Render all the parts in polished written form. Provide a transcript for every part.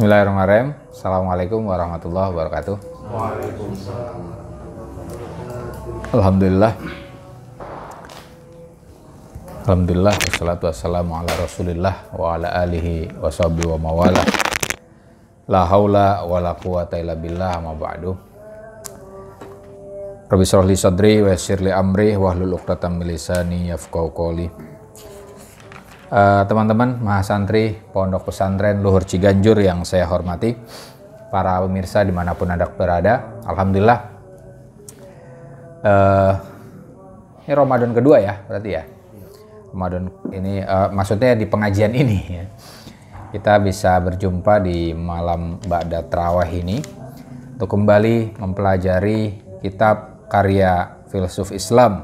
Bismillahirrahmanirrahim. Assalamualaikum warahmatullahi wabarakatuh. Waalaikumsalam. Alhamdulillah. Alhamdulillah wassalatu wassalamu ala Rasulillah wa ala alihi wa sahbihi wa mawala. La haula wa la quwata illa billah ma ba'du. Rabbi shrah li sadri wa yassir li amri wahlul 'uqdatam min lisani yafqahu qawli. Teman-teman mahasantri Pondok Pesantren Luhur Ciganjur yang saya hormati, para pemirsa dimanapun Anda berada, alhamdulillah ini Ramadan kedua ya berarti ya. Ramadan ini maksudnya di pengajian ini ya. Kita bisa berjumpa di malam ba'da tarawih ini untuk kembali mempelajari kitab karya filsuf Islam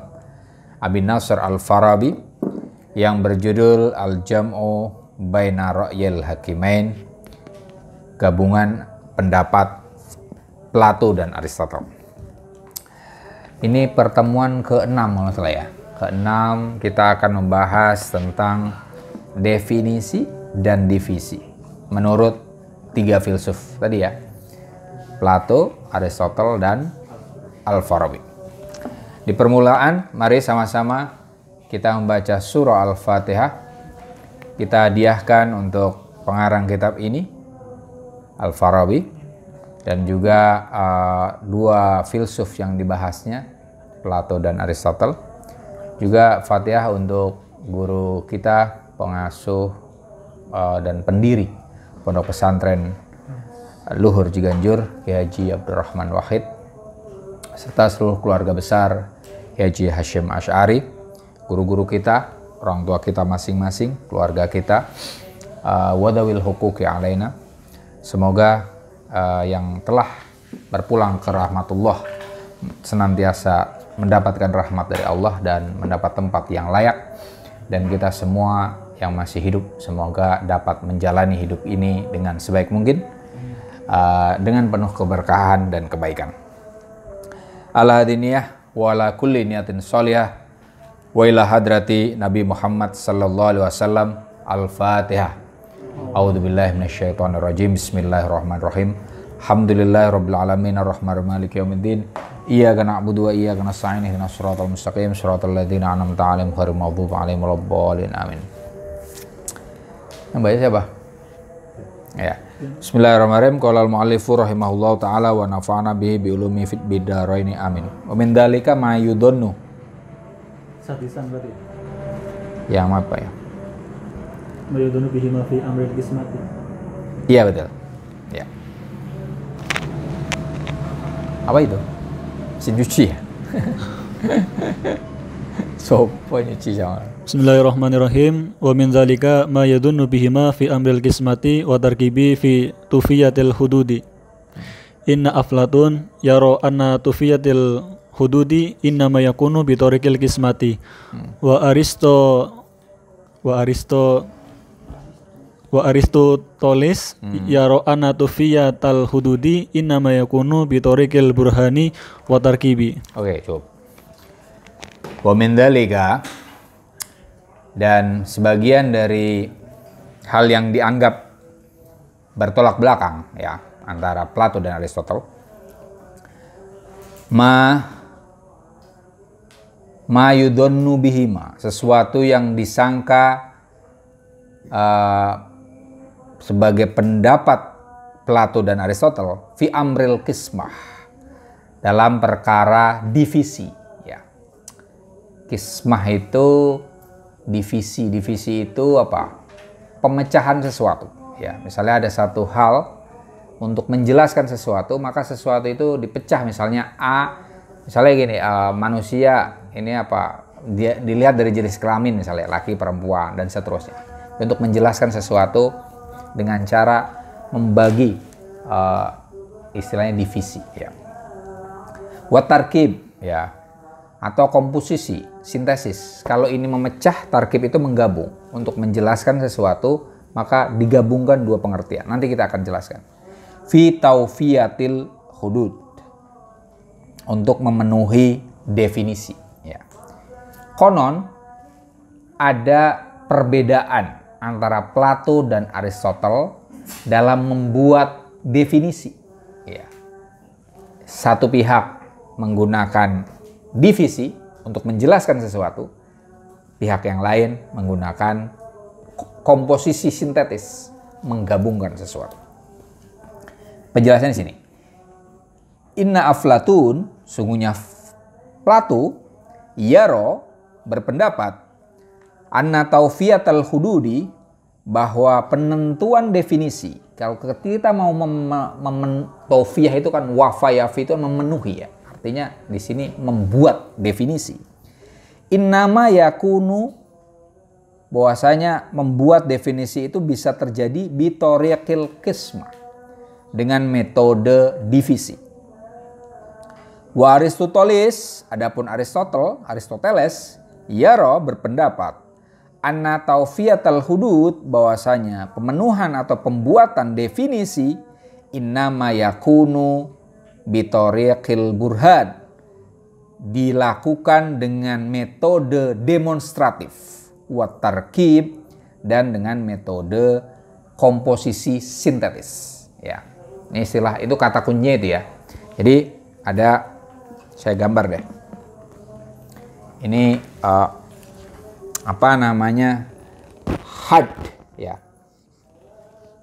Abi Nasr Al-Farabi yang berjudul Al-Jam'u Baina Ra'yil Hakimain, gabungan pendapat Plato dan Aristotle. Ini pertemuan ke-6 kalau salah ya. Ke-6 kita akan membahas tentang definisi dan divisi menurut tiga filsuf tadi ya. Plato, Aristotle, dan Al-Farabi. Di permulaan mari sama-sama kita membaca surah Al-Fatihah. Kita hadiahkan untuk pengarang kitab ini, Al-Farabi, dan juga dua filsuf yang dibahasnya, Plato dan Aristotle. Juga Fatihah untuk guru kita, pengasuh dan pendiri Pondok Pesantren Luhur Ciganjur, Kiai Haji Abdurrahman Wahid, serta seluruh keluarga besar Kiai Haji Hashim Asy'ari, guru-guru kita, orang tua kita masing-masing, keluarga kita, wadawil huquqi alaina. Semoga yang telah berpulang ke rahmatullah senantiasa mendapatkan rahmat dari Allah dan mendapat tempat yang layak, dan kita semua yang masih hidup semoga dapat menjalani hidup ini dengan sebaik mungkin, dengan penuh keberkahan dan kebaikan. Ala hadiniyah wa ala kulli niyatin sholihah wa ila hadrati Nabi Muhammad sallallahu alaihi wasallam. Al-Fatihah. A'udzubillahi minasyaitonir rajim. Bismillahirrahmanirrahim. Alhamdulillahirabbil alamin arrahmanir rahim maliki yaumiddin. Iyyaka na'budu wa iyyaka nasta'in ihdinas siratal mustaqim siratal ladzina an'amta 'alaihim ghairil maghdubi 'alaihim waladdallin. Amin. Yang baca siapa? Ya. Bismillahirrahmanirrahim. Qala al-mu'allifu rahimahullahu taala wa nafa'ana bihi bi ulumi fid bidaraini. Amin. Wa min dzalika ma yudhannu. Satisan berarti. Yang apa ya? Mayudunu bihi ma fi amril qismati. Iya betul. Ya. Apa itu? Mesin cuci ya? Sopo nyuci sama. Bismillahirrahmanirrahim. Wa min dzalika ma yadunnu bihi ma fi amril qismati wa tarkibi fi tufiyatil hududi. Inna aflatun yaro anna tufiyatil hududi innama yakunu bi tariqil qismati. Wa Aristoteles yaro anna tufiyatal hududi innama yakunu bi tariqil burhani wa tarkibi. Oke, cukup. Wa min dzalika, dan sebagian dari hal yang dianggap bertolak belakang ya antara Plato dan Aristotle, ma yudhannu bihima, sesuatu yang disangka sebagai pendapat Plato dan Aristotle fi amril qismah, dalam perkara divisi ya. Qismah itu divisi itu apa? Pemecahan sesuatu ya. Misalnya ada satu hal, untuk menjelaskan sesuatu maka sesuatu itu dipecah. Misalnya misalnya gini, manusia ini apa, dia dilihat dari jenis kelamin, misalnya laki perempuan dan seterusnya, untuk menjelaskan sesuatu dengan cara membagi, istilahnya divisi ya. Wa tarkib ya, atau komposisi, sintesis. Kalau ini memecah, tarkib itu menggabung. Untuk menjelaskan sesuatu maka digabungkan dua pengertian, nanti kita akan jelaskan. Fi taufiyatil hudud, untuk memenuhi definisi ya. Konon ada perbedaan antara Plato dan Aristotle dalam membuat definisi. Ya. Satu pihak menggunakan divisi untuk menjelaskan sesuatu, pihak yang lain menggunakan komposisi sintetis, menggabungkan sesuatu. Penjelasan di sini. Inna Aflatun, sungguhnya Plato, yaro, berpendapat, anna taufiyatal hududi, bahwa penentuan definisi, kalau kita mau taufiyah itu kan wafayafi itu memenuhi ya. Artinya di sini membuat definisi. Innama yakunu, bahwasanya membuat definisi itu bisa terjadi bitoriqil qismah, dengan metode divisi. Wa Aristoteles, adapun Aristoteles, yaro, berpendapat, anna taufiyatal hudud, bahwasanya pemenuhan atau pembuatan definisi, innama yakunu bitoriqil burhan, dilakukan dengan metode demonstratif, wa tarkib, dan dengan metode komposisi sintetis. Ya, ini istilah, itu kata kuncinya itu ya. Jadi ada, saya gambar deh. Ini apa namanya, had ya,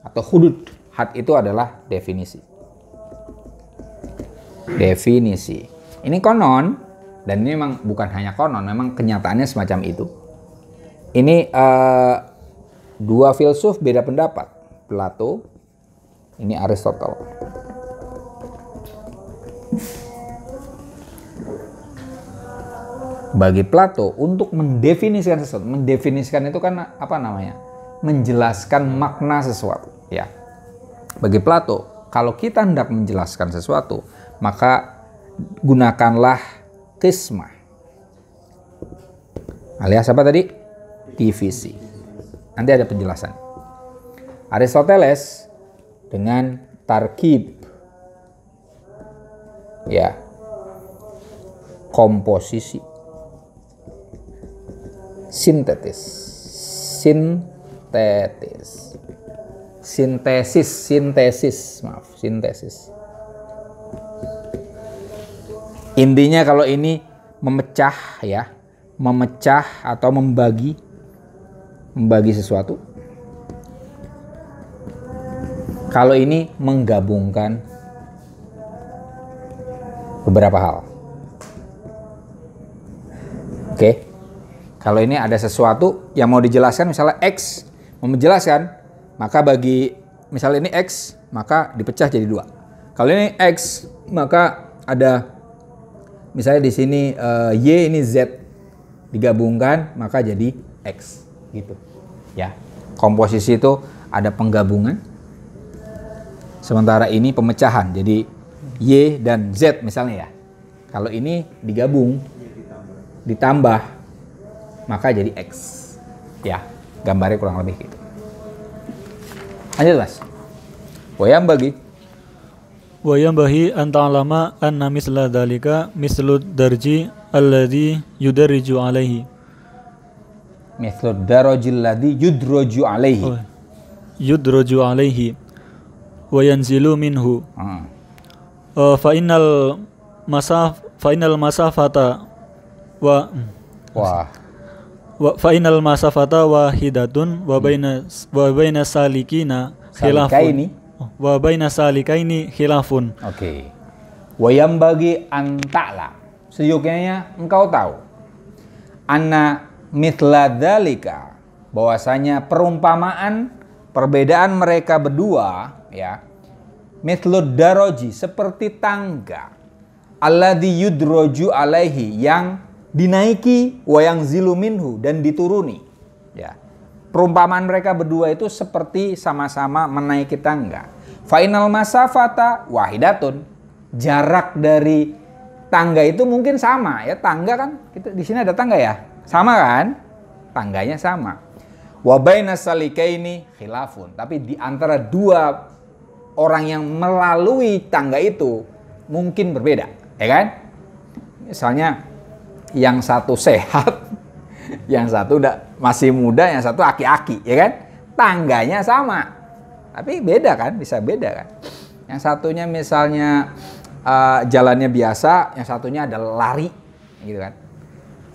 atau hudud. Had itu adalah definisi. Definisi. Ini konon, dan ini memang bukan hanya konon, memang kenyataannya semacam itu. Ini dua filsuf beda pendapat. Plato, ini Aristoteles. Bagi Plato, untuk mendefinisikan sesuatu, mendefinisikan itu kan apa namanya? Menjelaskan makna sesuatu, ya. Bagi Plato, kalau kita hendak menjelaskan sesuatu, maka gunakanlah qismah. Alias apa tadi? Divisi. Nanti ada penjelasan. Aristoteles dengan tarkib, ya, komposisi, sintesis, intinya kalau ini memecah ya, memecah atau membagi sesuatu. Kalau ini menggabungkan beberapa hal. Oke. Kalau ini ada sesuatu yang mau dijelaskan, misalnya X mau menjelaskan, maka bagi misalnya ini X, maka dipecah jadi dua. Kalau ini X, maka ada misalnya di sini Y, ini Z, digabungkan maka jadi X gitu. Ya. Komposisi itu ada penggabungan. Sementara ini pemecahan, jadi Y dan Z misalnya ya. Kalau ini digabung, ditambah, maka jadi X. Ya, gambarnya kurang lebih gitu. Lanjut Mas. Wayambahi an ta'lama anna misla dzalika mislud darji alladhi yudarriju alaihi. Mislud darajil ladzi yudraju alaihi. Yudraju alaihi. Wa yanzilu minhu. Fa innal masafata wahidatun wa baina salikina khilafun. Wa baina salikaini khilafun. Oke. Wa yambagi an ta'la. Seyogyanya engkau tahu. Anna mithla dzalika, bahwasanya perumpamaan perbedaan mereka berdua ya, mithlud daraji, seperti tangga, alladzi yudroju alaihi, yang dinaiki, wa yang zilu minhu, dan dituruni ya. Perumpamaan mereka berdua itu seperti sama-sama menaiki tangga. Fainal masafata wahidatun, jarak dari tangga itu mungkin sama ya. Tangga kan, kita di sini ada tangga ya, sama kan, tangganya sama. Wa baina salikaini khilafun, tapi di antara dua orang yang melalui tangga itu mungkin berbeda, ya kan? Misalnya yang satu sehat, yang satu masih muda, yang satu aki-aki, ya kan? Tangganya sama, Tapi beda kan, bisa beda kan. Yang satunya misalnya jalannya biasa, yang satunya adalah lari, gitu kan.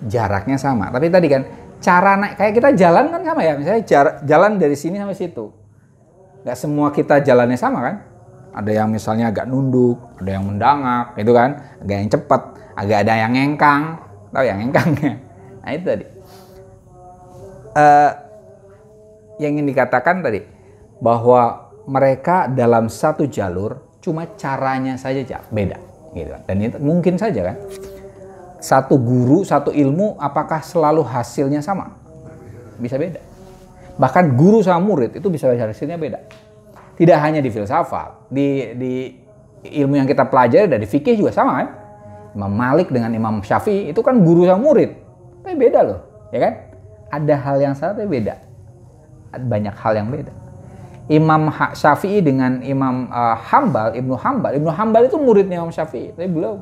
Jaraknya sama, tapi tadi kan cara naik, kayak kita jalan kan sama ya, misalnya jalan dari sini sampai situ. Nggak semua kita jalannya sama kan. Ada yang misalnya agak nunduk, ada yang mendangak, gitu kan. Agak yang cepat, agak ada yang ngengkang. Tahu yang ngengkangnya? Nah itu tadi. Yang ingin dikatakan tadi, bahwa mereka dalam satu jalur, cuma caranya saja beda. Gitu kan. Dan itu mungkin saja kan. Satu guru, satu ilmu, apakah selalu hasilnya sama? Bisa beda. Bahkan guru sama murid itu bisa hasilnya beda. Tidak hanya di filsafat, di ilmu yang kita pelajari dari fikih juga sama kan? Imam Malik dengan Imam Syafi'i itu kan guru sama murid. Tapi beda loh, ya kan? Ada hal yang sama tapi beda. Ada banyak hal yang beda. Imam Syafi'i dengan Imam Ibnu Hambal itu muridnya Imam Syafi'i. Tapi beliau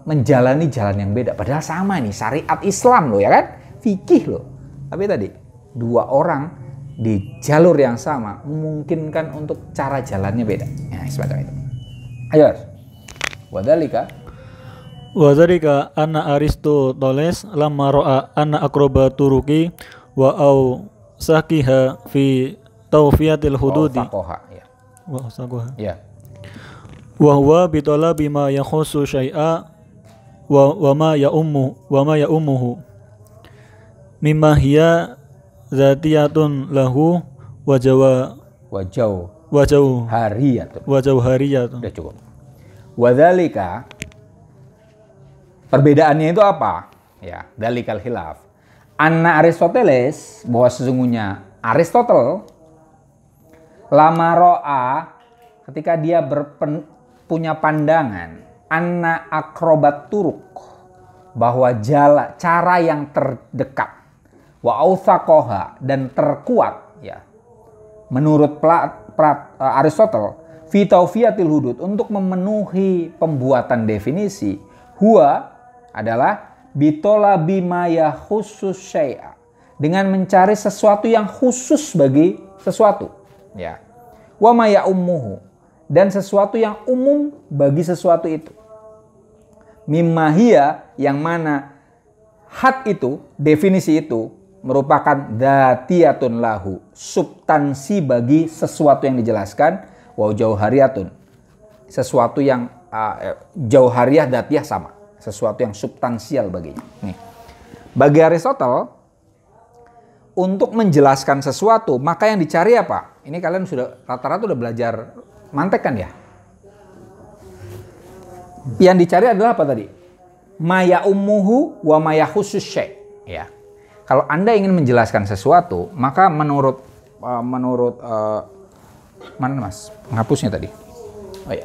menjalani jalan yang beda. Padahal sama nih, syariat Islam loh ya kan? Fikih loh. Tapi tadi, dua orang di jalur yang sama memungkinkan untuk cara jalannya beda. Ya, semacam itu. Ayo. Wadhalika anna Aristoteles lamma ra'a anna aqraba turuki wa au sakiha fi tawfiyatil hududi. Wa sakoha. Ya. Wa huwa bitalabi ma yakhussu syai'a wa ma ya'ummuhu mimma hiya zatiyatun lahu wajauhariyatun. Udah cukup. Wadzalika, perbedaannya itu apa? Ya, dalikal khilaf. Anna Aristoteles, bahwa sesungguhnya Aristotle lama ro'a, ketika dia punya pandangan anna akrobat turuk, bahwa cara yang terdekat, wa authaqoha, dan terkuat ya menurut Aristotle fi tawfiyatil hudud, untuk memenuhi pembuatan definisi, huwa adalah bitolabi maya khusus syai'a, dengan mencari sesuatu yang khusus bagi sesuatu ya, wa maya ummuhu, dan sesuatu yang umum bagi sesuatu itu, mimahia, yang mana had itu, definisi itu merupakan dzatiyatun lahu, substansi bagi sesuatu yang dijelaskan, wa jauhariyatun, sesuatu yang jauhariyah dzatiyah sama, sesuatu yang substansial baginya. Nih. Bagi Aristotle, untuk menjelaskan sesuatu, maka yang dicari apa? Ini kalian sudah rata-rata udah belajar mantek kan ya? Yang dicari adalah apa tadi? Maya ummuhu wa maya khusus syai'. Ya. Kalau Anda ingin menjelaskan sesuatu, maka menurut mana Mas? Menghapusnya tadi. Oh ya.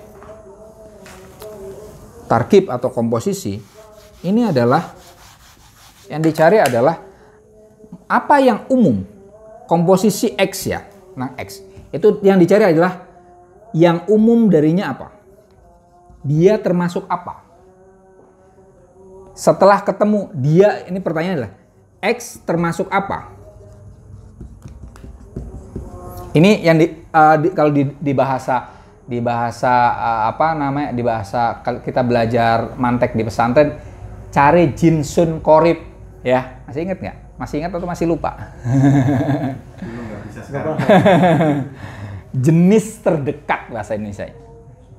Tarkib atau komposisi ini adalah yang dicari adalah apa yang umum. Komposisi X ya. Nah, X. Itu yang dicari adalah yang umum darinya apa? Dia termasuk apa? Setelah ketemu dia, ini pertanyaannya adalah X termasuk apa? Ini yang kalau di bahasa apa namanya, di bahasa kalau kita belajar mantek di pesantren, cari jinsun korib ya. Masih ingat nggak? Masih ingat atau masih lupa? Nggak bisa sekarang. Jenis terdekat bahasa Indonesia.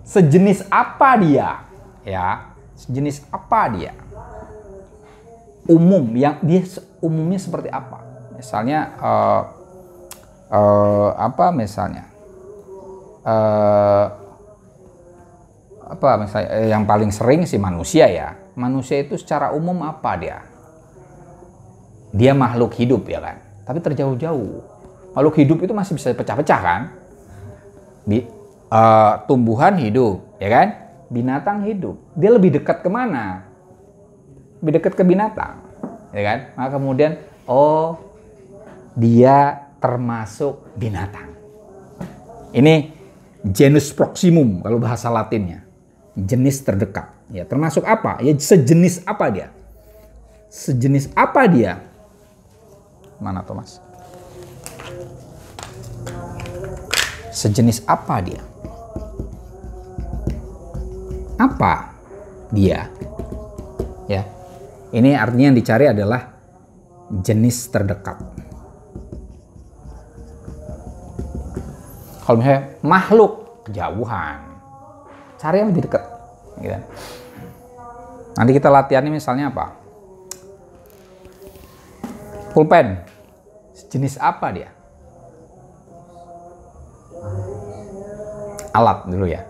Sejenis apa dia? Ya, sejenis apa dia? Umum, yang dia umumnya seperti apa? Misalnya apa misalnya? Apa misalnya yang paling sering sih manusia ya. Manusia itu secara umum apa dia? Dia makhluk hidup ya kan. Tapi terjauh-jauh. Makhluk hidup itu masih bisa pecah-pecah kan? Tumbuhan hidup, ya kan? Binatang hidup. Dia lebih dekat kemana? Lebih dekat ke binatang, ya kan? Maka kemudian, oh, dia termasuk binatang. Ini genus proximum kalau bahasa Latinnya, jenis terdekat. Ya, termasuk apa? Ya, sejenis apa dia? Sejenis apa dia? Mana Thomas? Sejenis apa dia? Apa dia? Ya. Ini artinya yang dicari adalah jenis terdekat. Kalau misalnya makhluk, kejauhan. Cari yang lebih dekat. Gitu. Nanti kita latihannya misalnya apa? Pulpen. Jenis apa dia? Alat dulu ya.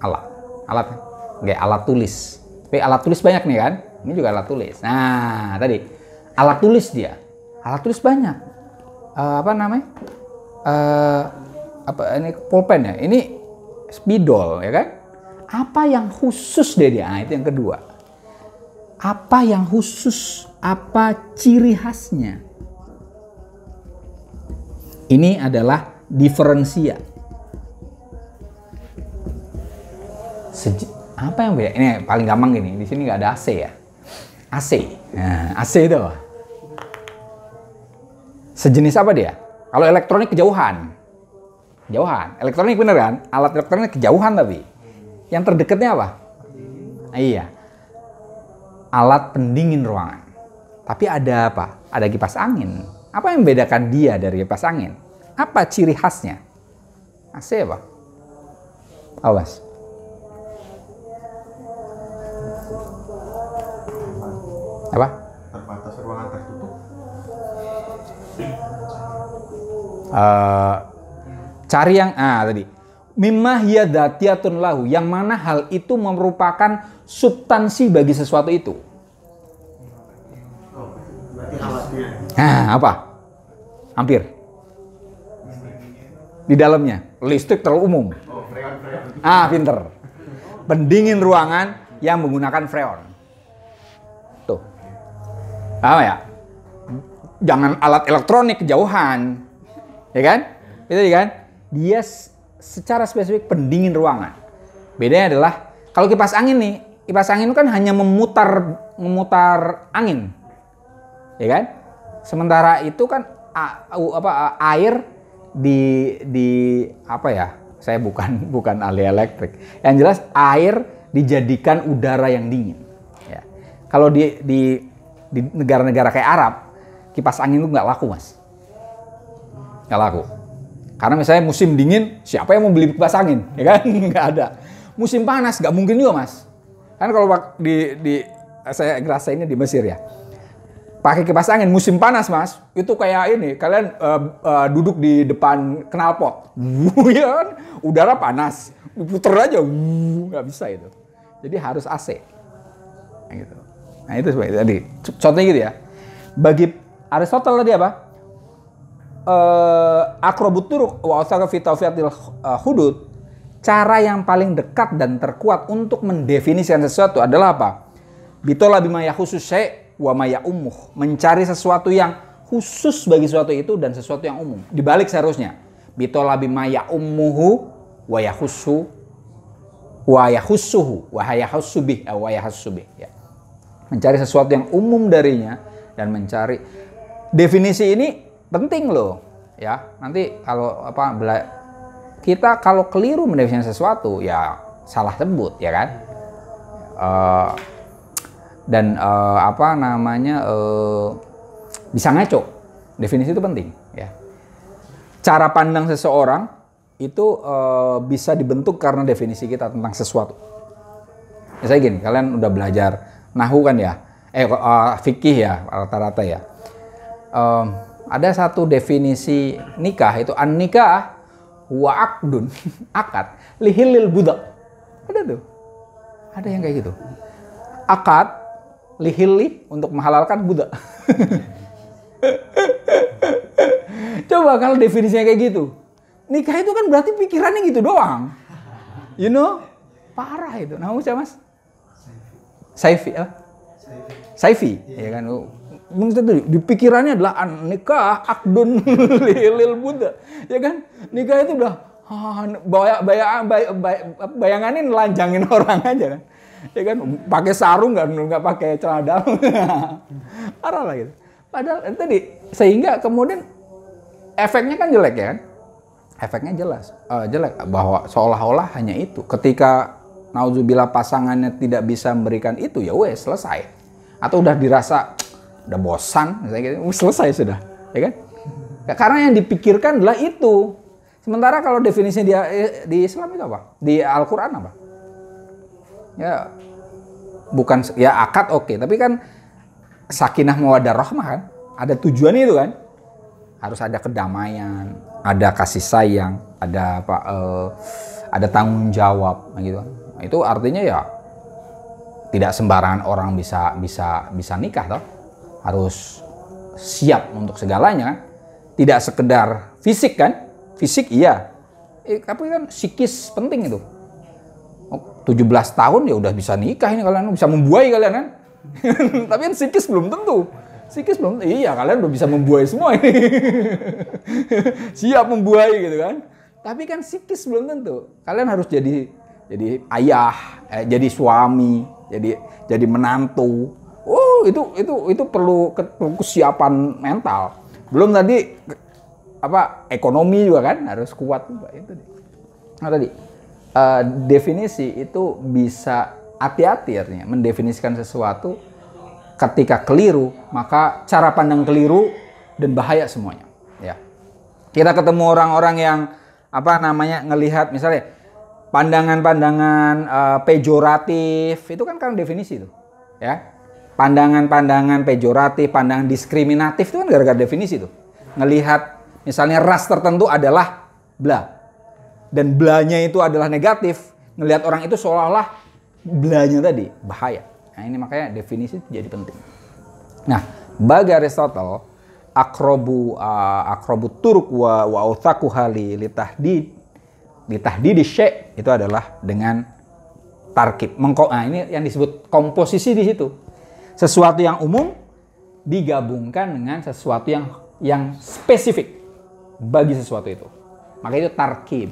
Alat. Alat kan? Kayak alat tulis. Tapi alat tulis banyak nih kan? Ini juga alat tulis. Nah, tadi alat tulis dia. Alat tulis banyak. Apa namanya? Apa ini pulpen ya? Ini spidol ya kan? Apa yang khusus dia? Nah, itu yang kedua. Apa yang khusus? Apa ciri khasnya? Ini adalah diferensia. Apa yang beda? Ini paling gampang gini. Di sini nggak ada AC ya. AC. Nah, AC itu apa? Sejenis apa dia? Kalau elektronik kejauhan. Kejauhan. Elektronik bener kan? Alat elektronik kejauhan tapi. Yang terdekatnya apa? Iya. Alat pendingin ruangan. Tapi ada apa? Ada kipas angin. Apa yang membedakan dia dari kipas angin? Apa ciri khasnya? AC apa? Awas. Apa? Terbatas ruangan tertutup. Cari yang tadi mimma hiya dzatiyatun lahu, yang mana hal itu merupakan substansi bagi sesuatu itu. Oh, berarti alatnya. Apa? Hampir. Di dalamnya listrik terlalu umum. Oh, freon. Pinter. Pendingin ruangan yang menggunakan freon. Tuh. Apa ya? Jangan alat elektronik kejauhan. Ya kan? Itu kan? Dia secara spesifik pendingin ruangan. Bedanya adalah kalau kipas angin nih, kipas angin itu kan hanya memutar angin. Ya kan? Sementara itu kan air di apa ya? Saya bukan ahli elektrik. Yang jelas air dijadikan udara yang dingin. Ya. Kalau di negara-negara kayak Arab, kipas angin itu nggak laku, Mas. Nggak laku. Karena misalnya musim dingin, siapa yang mau beli kipas angin? Ya kan? Nggak ada. Musim panas, nggak mungkin juga, Mas. Kan kalau saya ngerasainnya di Mesir ya. Pakai kipas angin musim panas, Mas, itu kayak ini, kalian duduk di depan knalpot, ya kan, udara panas, puter aja, nggak bisa itu. Jadi harus AC, gitu. Nah itu sebenarnya tadi, contohnya gitu ya. Bagi Aristotle tadi apa? Akrobut turuq wa awthaqu fi tawfiyatil hudud. Cara yang paling dekat dan terkuat untuk mendefinisikan sesuatu adalah apa? Bitola bima yakhusus syai' wa ma ya'ummuh, mencari sesuatu yang khusus bagi sesuatu itu dan sesuatu yang umum. Dibalik seharusnya. Bitola bima ya'ummuhu wa yakhussu wa yakhussuhu wa yahussu bih wa yahussu bih, ya. Mencari sesuatu yang umum darinya dan mencari definisi ini penting loh, ya. Nanti kalau kita kalau keliru mendefinisikan sesuatu ya salah sebut, ya kan? Dan bisa ngaco. Definisi itu penting, ya. Cara pandang seseorang itu bisa dibentuk karena definisi kita tentang sesuatu. Misalnya gini, kalian udah belajar nahwu kan ya, fikih ya rata-rata ya. Ada satu definisi nikah, itu an-nikah wa aqdun, akad lihilil budak. Ada tuh, ada yang kayak gitu. Akad lihili, untuk menghalalkan budak. Coba kalau definisinya kayak gitu, nikah itu kan berarti pikirannya gitu doang, you know, parah itu. Nah, siapa, Mas? Saifi, ya kan? Di pikirannya adalah nikah akdun lil budak, ya kan? Nikah itu udah bayanganin lanjangin orang aja kan, ya kan? Pakai sarung nggak pakai celana dalam, parah lah gitu. Padahal tadi sehingga kemudian efeknya kan jelek ya kan? efeknya jelas, jelek, bahwa seolah-olah hanya itu. Ketika naudzubillah pasangannya tidak bisa memberikan itu, ya wes selesai. Atau udah dirasa udah bosan, misalnya gitu, selesai sudah, ya kan? Ya, karena yang dipikirkan adalah itu. Sementara kalau definisinya di Islam itu apa? Di Al-Quran apa? Ya bukan, ya akad oke, tapi kan sakinah mawaddah rahmah kan, ada tujuannya itu kan. Harus ada kedamaian, ada kasih sayang, ada apa? Ada tanggung jawab, gitu. Itu artinya ya tidak sembarangan orang bisa nikah, toh. Harus siap untuk segalanya, kan? Tidak sekedar fisik kan? Fisik iya, tapi kan psikis penting itu. 17 tahun ya udah bisa nikah ini kalian, bisa membuai kalian kan? Tapi kan psikis belum tentu. Psikis belum, iya kalian udah bisa membuai semua ini. Siap membuai gitu kan. Tapi kan psikis belum tentu. Kalian harus jadi ayah, jadi suami, jadi menantu. Oh, itu perlu kesiapan mental. Belum tadi ekonomi juga kan harus kuat juga itu. Nah tadi definisi itu bisa hati-hati artinya mendefinisikan sesuatu. Ketika keliru, maka cara pandang keliru dan bahaya semuanya. Ya, kita ketemu orang-orang yang ngelihat misalnya pandangan-pandangan pejoratif itu kan karena definisi itu, ya. Pandangan-pandangan pejoratif, pandangan diskriminatif itu kan gara-gara definisi itu. Ngelihat misalnya ras tertentu adalah bla dan blanya itu adalah negatif, ngelihat orang itu seolah-olah blanya tadi bahaya. Nah ini makanya definisi itu jadi penting. Nah bagi Aristotle akrobu turuk wa authaku hali litahdid syai' itu adalah dengan tarkib. Nah ini yang disebut komposisi di situ. Sesuatu yang umum digabungkan dengan sesuatu yang spesifik bagi sesuatu itu. Maka itu tarkib.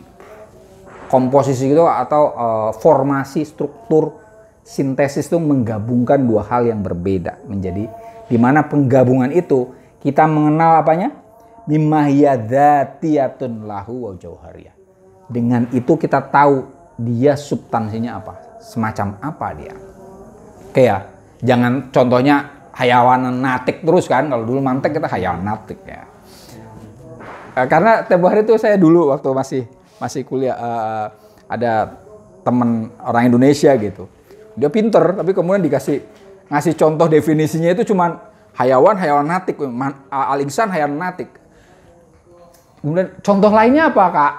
Komposisi itu atau formasi struktur sintesis itu menggabungkan dua hal yang berbeda menjadi di mana penggabungan itu kita mengenal apanya? Mimma hiya dzatiyatun lahu wa jauhariyah. Dengan itu kita tahu dia substansinya apa, semacam apa dia. Oke ya, jangan contohnya hayawan natik terus kan. Kalau dulu mantek kita hayawan natik ya. Karena tempo hari itu saya dulu waktu masih kuliah ada teman orang Indonesia gitu. Dia pinter, tapi kemudian ngasih contoh definisinya itu cuman hayawan natik, al-insan hayawan natik. Kemudian contoh lainnya apa kak?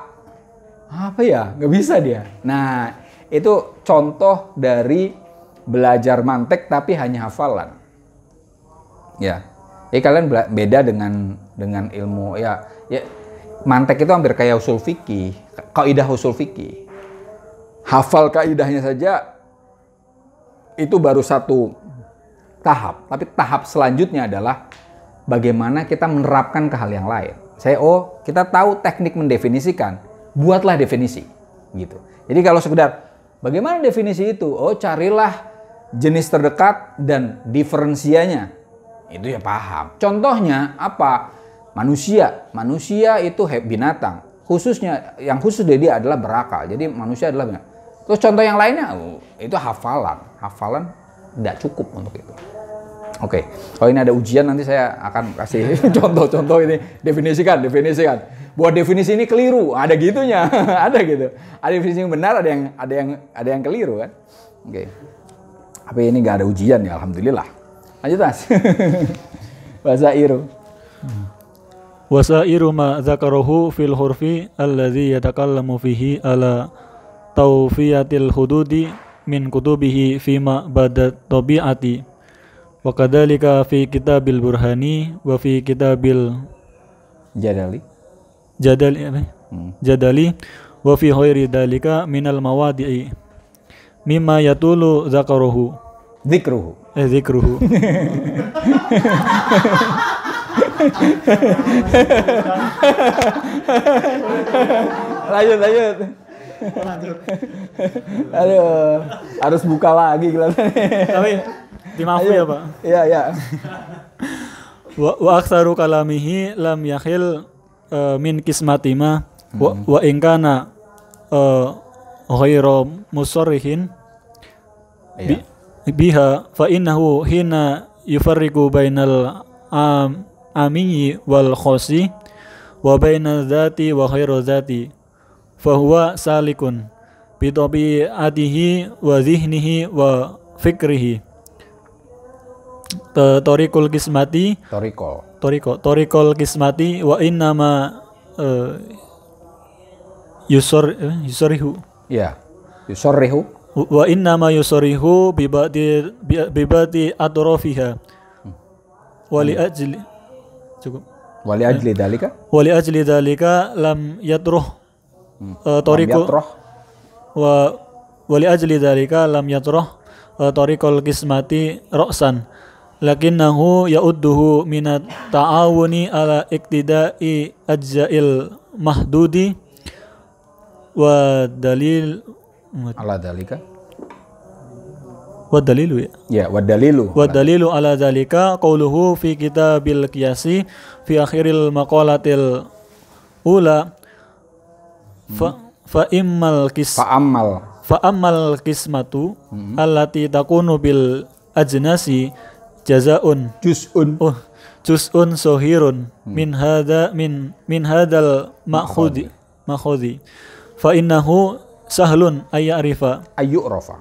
Apa ya? Nggak bisa dia. Nah itu contoh dari belajar mantek tapi hanya hafalan. Ya, kalian beda dengan ilmu ya. Mantek itu hampir kayak usul fikih, kaidah usul fikih. Hafal kaidahnya saja itu baru satu tahap, tapi tahap selanjutnya adalah bagaimana kita menerapkan ke hal yang lain. Kita tahu teknik mendefinisikan, buatlah definisi, gitu. Jadi kalau sekedar bagaimana definisi itu, carilah jenis terdekat dan diferensianya, itu ya paham. Contohnya apa? Manusia itu binatang, yang khusus dari dia adalah berakal. Jadi manusia adalah binatang. Terus contoh yang lainnya, itu hafalan tidak cukup untuk itu. Oke, kalau ini ada ujian nanti saya akan kasih contoh-contoh ini, definisikan. Buat definisi ini keliru, ada gitunya, ada gitu. Ada definisi yang benar, ada yang keliru kan. Oke. Tapi ini nggak ada ujian ya, alhamdulillah. Lanjut Mas. Wasairu ma dzakarahu fil hurfi alladzi yatakallamu fihi ala tawfiyatil hududi min kutubihi fima badat tabi'ati wa kadzalika fi kitabil burhani wa fi kitabil jadali wa fi ghairi dzalika minal mawadi'i mimma yatulu dzikruhu lanjut. Aduh, harus buka lagi kelihatannya. Tapi dimaafkan ya Pak. Iya. Wa aksaru kalamihi lam yakhil min kismatima wa in kana ghairu musarrihin Iya. biha fa innahu hina yufarriqu bainal amiyyi wal khosi wa bainal dzati wa ghairu dzati fa huwa salikun bi tabiatihi wa zihnihi wa fikrihi. Torikul kismati torikol kismati wa innama yusorihu Ya. Yusorrihu. wa innama yusorihu bibati atrofiha wali ajli cukup Wali ajli dalika. wali ajli dalika lam yatruh torikul Yatroh. wa wali ajli dalika lam yatruh torikol kismati ra'san lakinnahu ya'udduhu minat ta'awuni ala iktidai ajza'il mahdudi wa dalil Ala dalika. wa dalilu ya Ya, wadalilu. wa dalilu ala dalika qauluhu fi kitabil qiyasi fi akhiril maqalatil ula fa immal Fa'amal. fa ammal qismatu allati takunu bil ajnasi jazaun Juz'un. juz'un sohirun min hadal ma'khudi fa innahu sahlun ayyarifa Ayyu'rafa.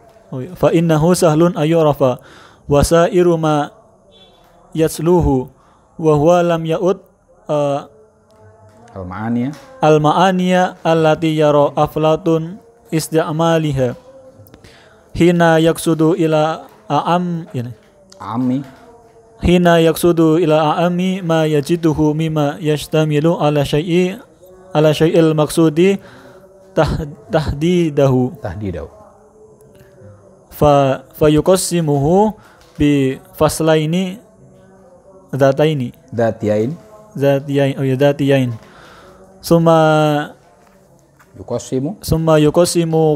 fa innahu sahlun ayyurafa wasairu ma yatsluhu wa huwa lam ya'ud Al-ma'aniya. al-ma'aniya allati yara aflatun istimaliha hina yaksudu ila Ami. hina yaksudu ila a'ami ma yajiduhu mimma yashtamilu ala syai'il maksudi tahdidahu Tahdidahu. fa yuqassimuhu bi faslaini dzataini Datiyain. dzatiyain summa yuqassimu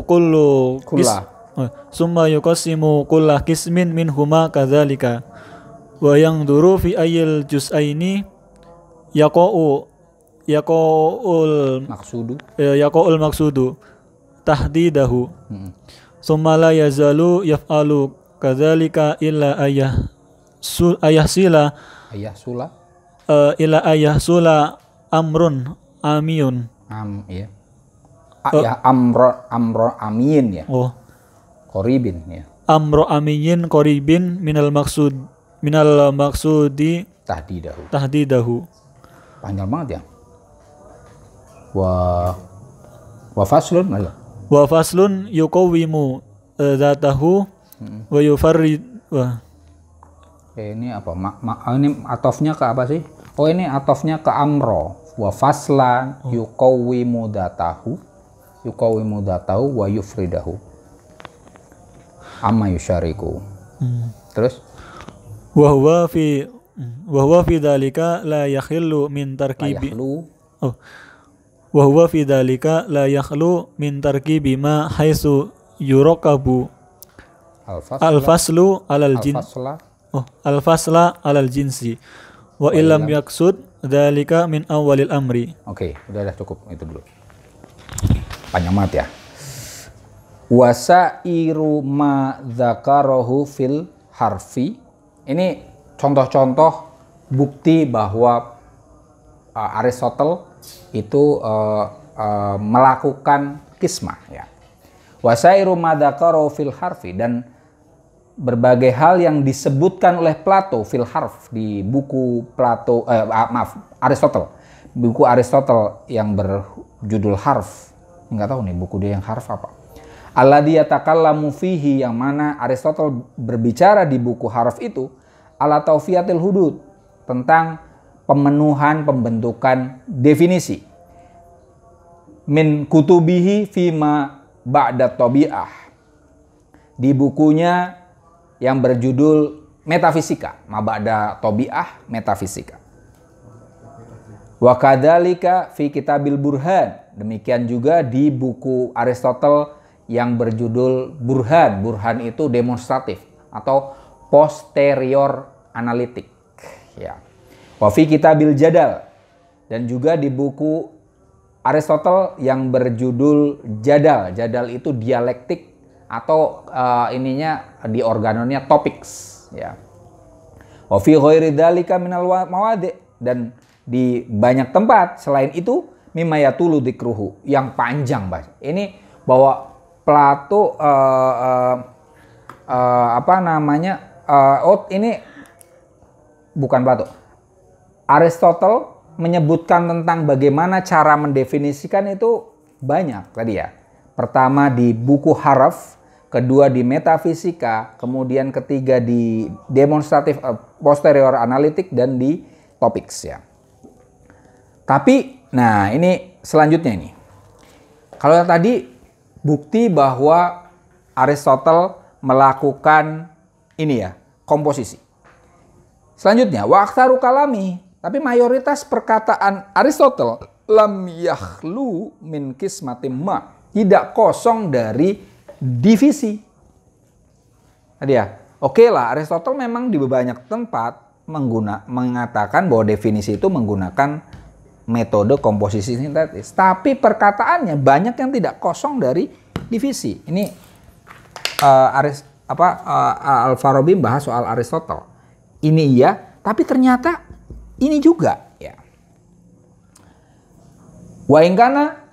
kullu summa yuqassimu kullu qismin minhuma kadzalika wa yanzuru fi ayyil juz'aini yaqa'ul Maksudu. tahdidahu summa la yazalu yaf'alu kadzalika illa ayahsila Ayahsula. ila ayahsula amrun amiyun Ya. Ya, amro amin ya. Qoribin ya. amro amiyin qoribin minal maksudi tahdidahu. Panjang banget ya. Wa faslun ayo. Wa faslun yuqawwimu dzatahu wa yufarrid Ini apa? Ini atofnya ke apa sih? Oh, ini atofnya ke amro. Wa faslan yuqawwimu dzatahu wa yufridahu. Amma yusyariku. Terus wa huwa fi dzalika la yakhillu min tarkibi wa huwa fi dzalika la yakhlu min tarkibi ma haitsu yurakabu al-faslu alal jin al-fasla alal jinsi wa illam yaksud dzalika min awalil amri. Oke, udah cukup itu dulu. Panjang banget ya. Wasairu ma dzakarahu fil harfi. Ini contoh-contoh bukti bahwa Aristotle itu melakukan kismah ya. Wasairu ma dzakarahu fil harfi, dan berbagai hal yang disebutkan oleh Plato fil harf di buku Aristotle. Buku Aristotle yang berjudul Harf. Enggak tahu nih buku dia yang Harf apa. Alladhi yatakallamu fihi, yang mana Aristotle berbicara di buku Harf itu ala taufiyatil hudud, tentang pemenuhan pembentukan definisi. Min kutubihi fima ba'da tabi'ah, di bukunya yang berjudul Metafisika, maba'da tabi'ah metafisika. Wa kadzalika fi kitabil burhan, demikian juga di buku Aristotle yang berjudul Burhan. Burhan itu demonstratif atau posterior analitik ya. Wa fi kitabil jadal, dan juga di buku Aristotle yang berjudul Jadal. Jadal itu dialektik atau ininya di organonnya topics ya. Wa fi ghairi dzalika minal mawadi, dan di banyak tempat selain itu mimma yatulu dzikruhu, yang panjang bahas. Ini bahwa Plato ini bukan Plato. Aristotle menyebutkan tentang bagaimana cara mendefinisikan itu banyak tadi ya. Pertama di buku Haraf, kedua di metafisika, kemudian ketiga di demonstratif posterior analitik, dan di topics ya. Tapi, nah ini selanjutnya ini. Kalau tadi bukti bahwa Aristotle melakukan ini ya, komposisi. Selanjutnya, wa aktsaru kalami, tapi mayoritas perkataan Aristotle lam yakhlu min qismatim ma, tidak kosong dari divisi. Tadi ya, oke lah, Aristotle memang di banyak tempat mengatakan bahwa definisi itu menggunakan metode komposisi sintetis, tapi perkataannya banyak yang tidak kosong dari divisi. Ini Al-Farabi bahas soal Aristotle. Ini iya, tapi ternyata ini juga ya. Wa in kana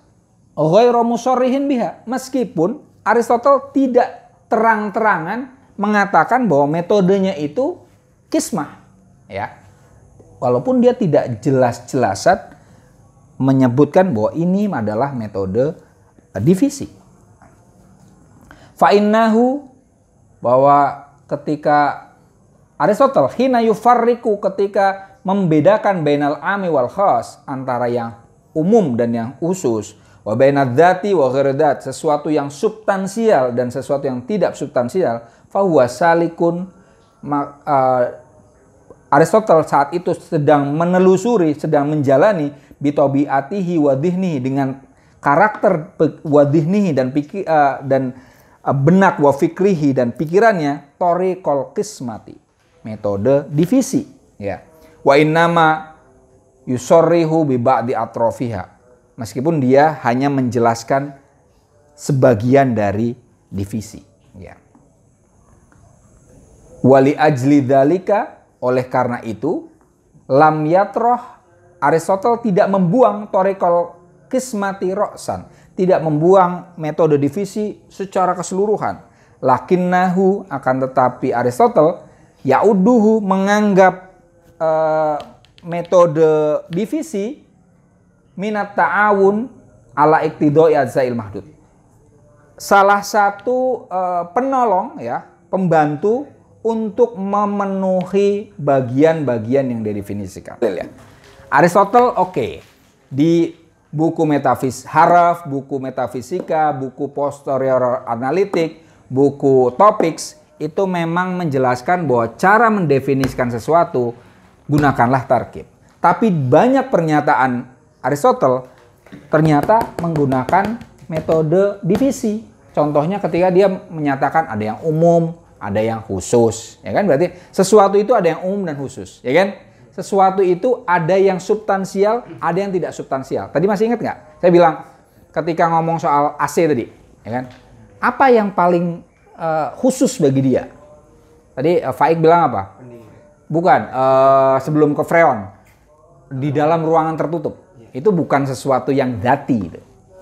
ghairu musarrihin biha, meskipun Aristotle tidak terang-terangan mengatakan bahwa metodenya itu kismah ya. Walaupun dia tidak jelas-jelasan menyebutkan bahwa ini adalah metode divisi. Fa'innahu, bahwa ketika Aristotle hina yufarriku, ketika membedakan bainal ami wal khas, antara yang umum dan yang khusus, wa bainadz dzati wa ghairadz, sesuatu yang substansial dan sesuatu yang tidak substansial, fahuwa salikun. Aristotle saat itu sedang menelusuri, sedang menjalani bitabiatihi wa dhihnihi, dengan karakter wa dhihnihi dan benak wa fikrihi dan pikirannya, thoriqal qismati, metode divisi ya. Wa innama yusarrihu bi ba'di atrofiha, meskipun dia hanya menjelaskan sebagian dari divisi ya. Wali ajli dzalika, oleh karena itu lam yatroh, Aristotle tidak membuang thoriqal qismati ra'san, tidak membuang metode divisi secara keseluruhan. Lakinnahu, akan tetapi Aristotle ya'udduhu, menganggap metode divisi minat ta'awun ala iktidoi adzail mahdud, salah satu penolong ya, pembantu untuk memenuhi bagian-bagian yang didefinisikan ya. Aristotle di buku Haraf, buku metafisika, buku posterior analitik, buku topics, itu memang menjelaskan bahwa cara mendefinisikan sesuatu gunakanlah tarkib. Tapi banyak pernyataan Aristotle ternyata menggunakan metode divisi. Contohnya ketika dia menyatakan ada yang umum, ada yang khusus, ya kan? Berarti sesuatu itu ada yang umum dan khusus, ya kan? Sesuatu itu ada yang substansial, ada yang tidak substansial. Tadi masih ingat nggak? Saya bilang ketika ngomong soal AC tadi, ya kan? Apa yang paling khusus bagi dia? Tadi Faik bilang apa? Bukan, sebelum ke freon, di dalam ruangan tertutup. Itu bukan sesuatu yang dati,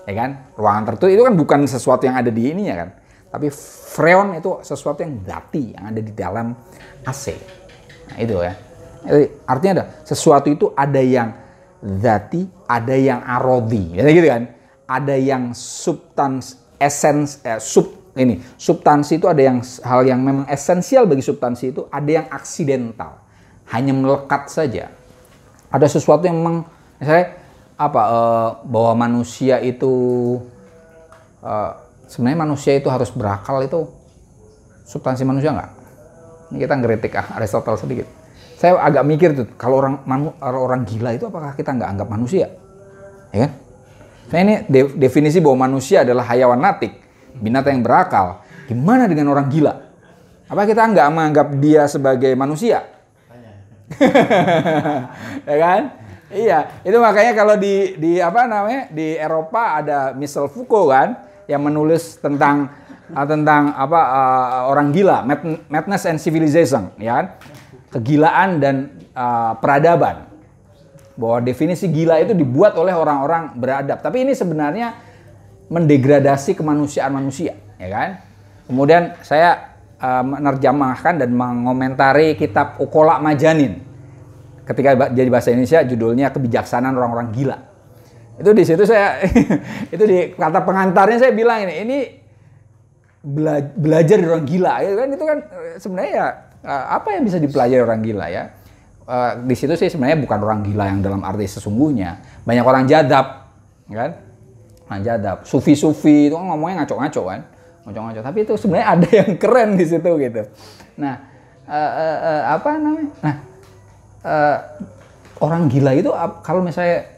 ya kan? Ruangan tertutup itu kan bukan sesuatu yang ada di ininya kan? Tapi freon itu sesuatu yang dati, yang ada di dalam AC. Nah, itu ya. Artinya ada sesuatu itu ada yang zati, ada yang arodi, ya gitu kan? Ada yang substansi itu ada yang hal yang memang esensial bagi substansi itu, ada yang aksidental, hanya melekat saja. Ada sesuatu yang memang misalnya bahwa manusia itu sebenarnya manusia itu harus berakal, itu substansi manusia nggak? Ini kita ngeritik Aristotle sedikit. Saya agak mikir tuh, kalau orang gila itu apakah kita nggak anggap manusia? Ya kan? Nah, ini definisi bahwa manusia adalah hayawan natik, binatang yang berakal. Gimana dengan orang gila? Apa kita nggak menganggap dia sebagai manusia? Ya kan? Iya, itu makanya kalau di apa namanya di Eropa ada Michel Foucault kan yang menulis tentang orang gila, madness and civilization, ya kan? Kegilaan dan peradaban. Bahwa definisi gila itu dibuat oleh orang-orang beradab. Tapi ini sebenarnya mendegradasi kemanusiaan manusia, ya kan? Kemudian saya menerjemahkan dan mengomentari kitab Ukola Majanin. Ketika jadi bahasa Indonesia judulnya Kebijaksanaan Orang-orang Gila. Itu di situ saya itu di kata pengantarnya saya bilang ini belajar dari orang gila ya kan, itu kan sebenarnya ya apa yang bisa dipelajari orang gila ya. Di situ sih sebenarnya bukan orang gila yang dalam arti sesungguhnya. Banyak orang jadab kan? Orang jadab, sufi-sufi itu kan ngomongnya ngaco-ngaco kan. Ngaco-ngaco, tapi itu sebenarnya ada yang keren di situ gitu. Nah, apa namanya? Nah, orang gila itu kalau misalnya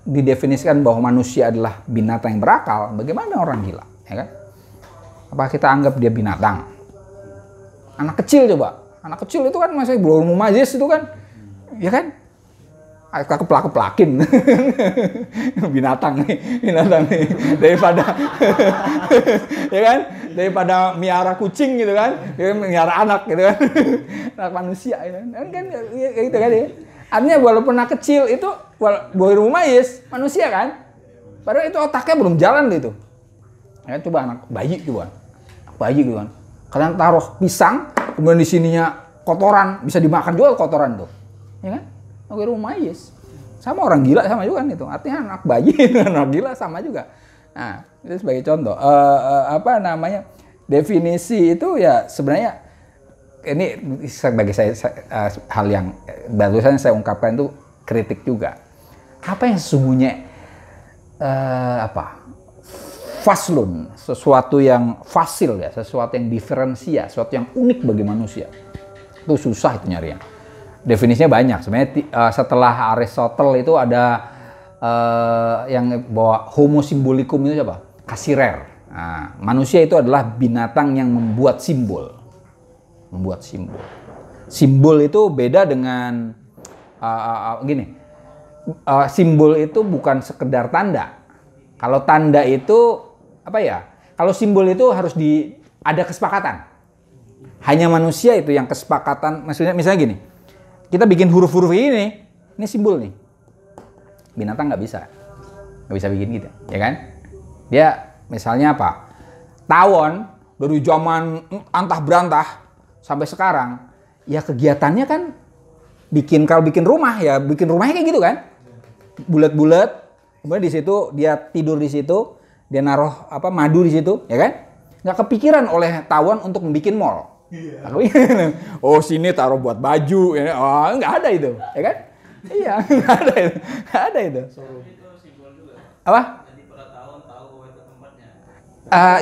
didefinisikan bahwa manusia adalah binatang yang berakal, bagaimana orang gila, ya kan? Apa kita anggap dia binatang? Anak kecil coba, anak kecil itu kan masih belum majis itu kan, ya kan? Keplak-keplakin binatang nih daripada ya kan, daripada miara kucing gitu kan, miara anak gitu kan, anak manusia ya kan gitu kan ya. Artinya walaupun anak kecil itu belum mayis manusia kan, padahal itu otaknya belum jalan gitu. Ya, coba anak bayi gitu kan, kalian taruh pisang, kemudian di sininya kotoran, bisa dimakan juga kotoran tuh, ya kan? Belum mayis. Sama orang gila sama juga kan itu. Artinya anak bayi anak gila sama juga. Nah, itu sebagai contoh. Apa namanya? Definisi itu ya sebenarnya ini sebagai saya hal yang barusan saya ungkapkan itu kritik juga. Apa yang sesungguhnya faslun, sesuatu yang fasil ya, sesuatu yang diferensia, sesuatu yang unik bagi manusia. Itu susah itu nyarinya. Definisinya banyak. Sebenarnya setelah Aristotle itu ada yang bawa homo symbolicum itu siapa? Cassirer. Nah, manusia itu adalah binatang yang membuat simbol. Membuat simbol. Simbol itu beda dengan gini. Simbol itu bukan sekedar tanda. Kalau tanda itu apa ya? Kalau simbol itu harus ada kesepakatan. Hanya manusia itu yang kesepakatan. Misalnya gini. Kita bikin huruf-huruf ini simbol nih. Binatang nggak bisa bikin gitu, ya kan? Dia misalnya apa? Tawon dari zaman antah berantah sampai sekarang, ya kegiatannya kan kalau bikin rumah ya bikin rumahnya kayak gitu kan, bulat-bulat. Kemudian di situ dia tidur di situ, dia naruh madu di situ, ya kan? Nggak kepikiran oleh tawon untuk membuat mall. Iya. Oh sini taruh buat baju, ya. Oh nggak ada itu, ya kan? Iya nggak ada itu. Apa?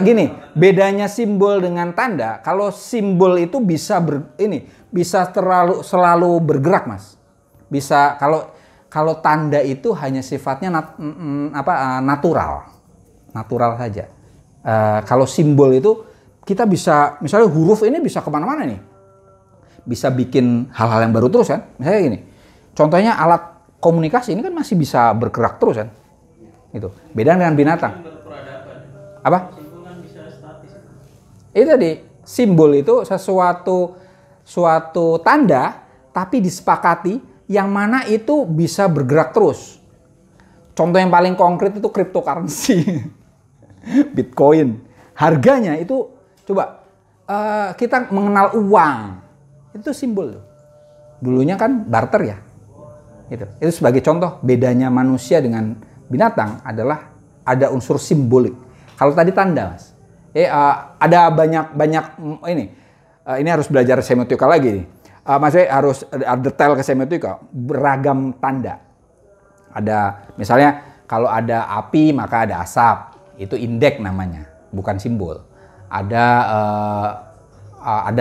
Gini, bedanya simbol dengan tanda. Kalau simbol itu bisa selalu bergerak, Mas. Bisa kalau tanda itu hanya sifatnya natural saja. Kalau simbol itu kita bisa, misalnya huruf ini bisa kemana-mana nih. Bisa bikin hal-hal yang baru terus kan. Misalnya gini, contohnya alat komunikasi ini kan masih bisa bergerak terus kan. Gitu. Beda dengan binatang. Apa? Itu tadi, simbol itu suatu tanda, tapi disepakati yang mana itu bisa bergerak terus. Contoh yang paling konkret itu cryptocurrency. Bitcoin. Harganya itu coba kita mengenal uang, itu simbol. Dulunya kan barter ya. Itu sebagai contoh bedanya manusia dengan binatang adalah ada unsur simbolik. Kalau tadi tanda, Mas. Ada banyak ini harus belajar semiotika lagi nih. Maksudnya harus ada detail ke semiotika, beragam tanda. Ada misalnya kalau ada api maka ada asap, itu indeks namanya, bukan simbol. Ada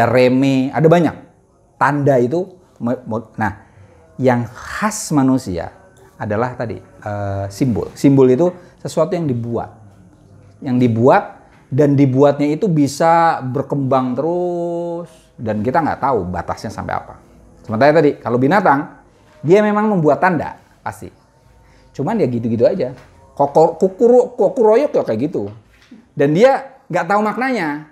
reme, ada banyak tanda itu. Nah, yang khas manusia adalah tadi simbol. Simbol itu sesuatu yang dibuat dan dibuatnya itu bisa berkembang terus dan kita nggak tahu batasnya sampai apa. Sementara tadi kalau binatang dia memang membuat tanda, pasti. Cuman ya gitu-gitu aja. Kokuroyok ya kayak gitu. Dan dia nggak tahu maknanya.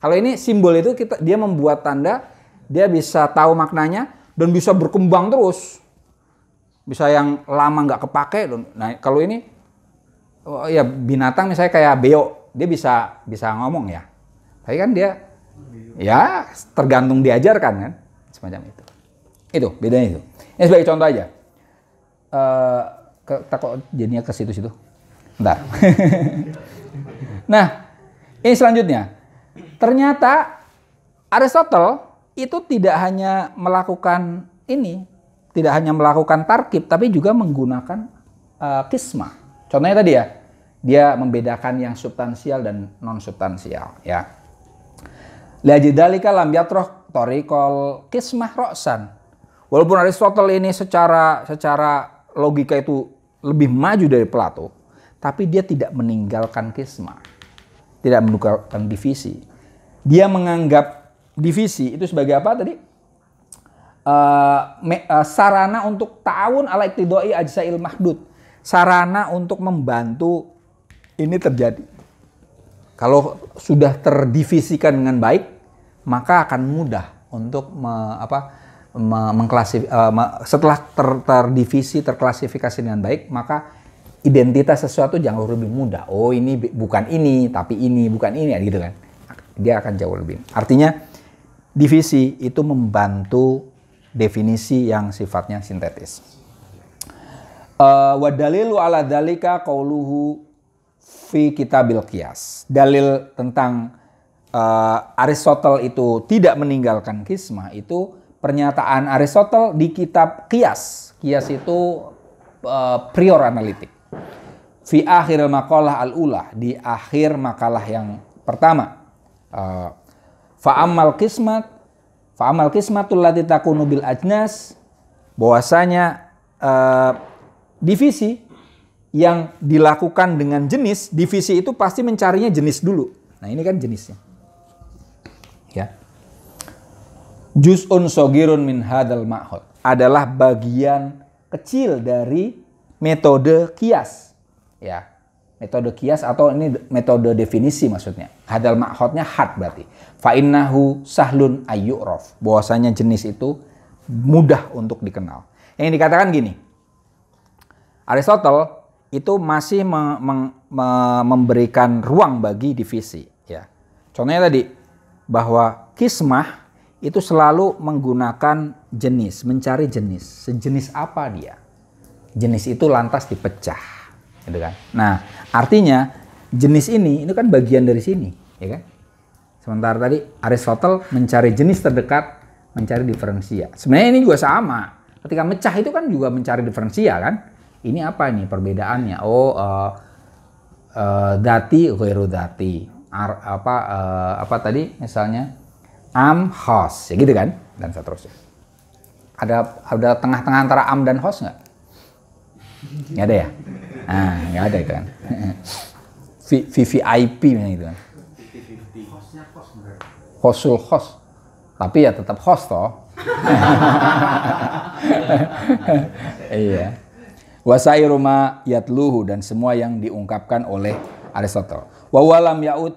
Kalau ini simbol itu dia membuat tanda, dia bisa tahu maknanya dan bisa berkembang terus. Bisa yang lama nggak kepake. Nah kalau ini ya binatang misalnya kayak beo, dia bisa ngomong ya. Tapi kan dia ya tergantung diajarkan kan, semacam itu. Itu bedanya itu. Ini sebagai contoh aja. Kok jadinya ke situ-situ. Bentar. Nah, ini selanjutnya. Ternyata Aristotle itu tidak hanya melakukan tarkib, tapi juga menggunakan kisma. Contohnya tadi ya, dia membedakan yang substansial dan non substansial. Ya. Liajidalika lam yatroh torikol kismah roksan. Walaupun Aristotle ini secara logika itu lebih maju dari Plato, tapi dia tidak meninggalkan kisma, tidak meninggalkan divisi. Dia menganggap divisi itu sebagai apa tadi? Sarana untuk ta'awun ala iktidai ajza'il mahdud. Sarana untuk membantu ini terjadi. Kalau sudah terdivisikan dengan baik, maka akan mudah untuk setelah terklasifikasi dengan baik, maka identitas sesuatu jauh lebih mudah. Oh ini bukan ini, tapi ini bukan ini, gitu kan. Dia akan jauh lebih. Artinya divisi itu membantu definisi yang sifatnya sintetis. Wa dalilu ala dzalika qauluhu fi kitabil qiyas. Dalil tentang Aristotle itu tidak meninggalkan kisma itu pernyataan Aristotle di kitab Qiyas. Qiyas itu prior analitik. Fi akhir maqalah al-ula, di akhir makalah yang pertama. Fa'amal qismatul lati takunu bil ajnas, bahwasanya divisi yang dilakukan dengan jenis, divisi itu pasti mencarinya jenis dulu. Nah, ini kan jenisnya. Ya. Juz'un sogirun min hadal ma'hud adalah bagian kecil dari metode qiyas. Ya. Metode qiyas atau ini metode definisi maksudnya. Hadal ma'hudnya had berarti. Fa innahu sahlun ayyu'raf. Bahwasanya jenis itu mudah untuk dikenal. Yang dikatakan gini. Aristotle itu masih memberikan ruang bagi divisi, ya. Contohnya tadi bahwa kismah itu selalu menggunakan jenis, mencari jenis. Sejenis apa dia? Jenis itu lantas dipecah, gitu kan. Nah, artinya jenis ini kan bagian dari sini, ya kan? Sementara tadi Aristotle mencari jenis terdekat, mencari diferensia. Sebenarnya ini juga sama. Ketika mecah itu kan juga mencari diferensia kan? Ini apa nih perbedaannya? Dati, ghairu dati. Apa tadi misalnya? Am, hos, ya gitu kan? Dan seterusnya. Ada tengah-tengah antara am dan hos nggak? Nggak ada ya? Nah, nggak ada itu kan. VVIP gitu kan. Hosul host. Tapi ya tetap host toh. Iya. Wasairu ma yatluhu, dan semua yang diungkapkan oleh Aristotle. Wa walam yaud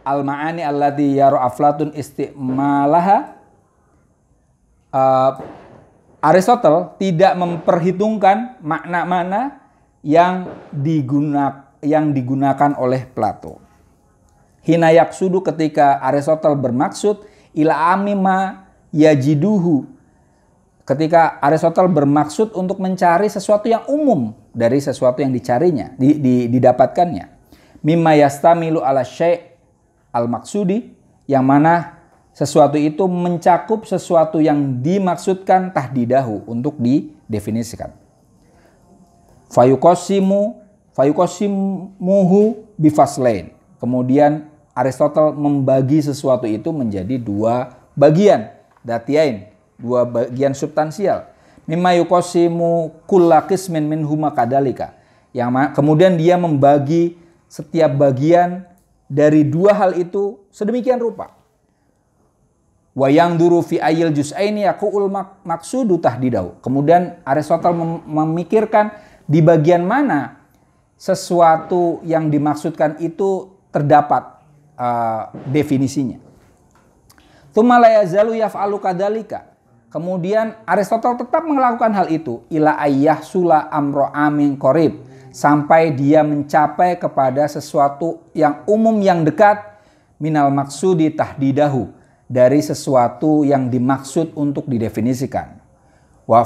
al ma'ani allati yaru Aflatun istimalaha. Aristotle tidak memperhitungkan makna-makna yang digunakan oleh Plato. Hina yaksudu, ketika Aristotle bermaksud ila amima yajiduhu, ketika Aristotle bermaksud untuk mencari sesuatu yang umum dari sesuatu yang dicarinya, didapatkannya. Mimma yastamilu ala syai' al-maksudi, yang mana sesuatu itu mencakup sesuatu yang dimaksudkan tahdidahu, untuk didefinisikan. Fayuqasimuhu bifaslain. Kemudian Aristotle membagi sesuatu itu menjadi dua bagian, datiain, dua bagian substansial. Mimma yuqasimu kulla qismin minhuma kadalika. Yang kemudian dia membagi setiap bagian dari dua hal itu sedemikian rupa. Wa yang duru fi ayil juz'aini yaqul maqsudu tahdidahu. Kemudian Aristotle memikirkan di bagian mana sesuatu yang dimaksudkan itu terdapat definisinya. Tsumma la yazalu yaf'alu kadzalika. Kemudian Aristotle tetap melakukan hal itu ila ayyahsula amro amin qarib, sampai dia mencapai kepada sesuatu yang umum yang dekat minal maksudi tahdidahu, dari sesuatu yang dimaksud untuk didefinisikan. Wa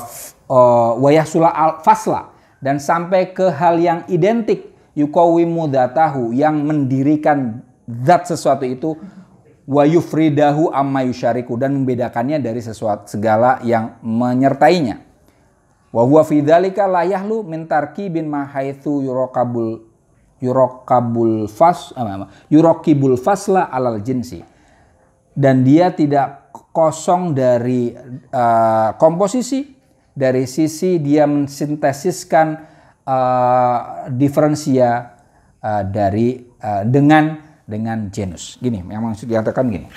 yahsula al fasla, dan sampai ke hal yang identik yuqawimu dzatahu, yang mendirikan zat sesuatu itu, wa yufridahu amma yusyariku, dan membedakannya dari sesuatu segala yang menyertainya. Wa huwa fi dzalika la yahlu min tarkibin ma haitsu yurakibul fasla alal jinsi. Dan dia tidak kosong dari komposisi, dari sisi dia mensintesiskan diferensia dengan genus. Gini, yang maksud dikatakan gini.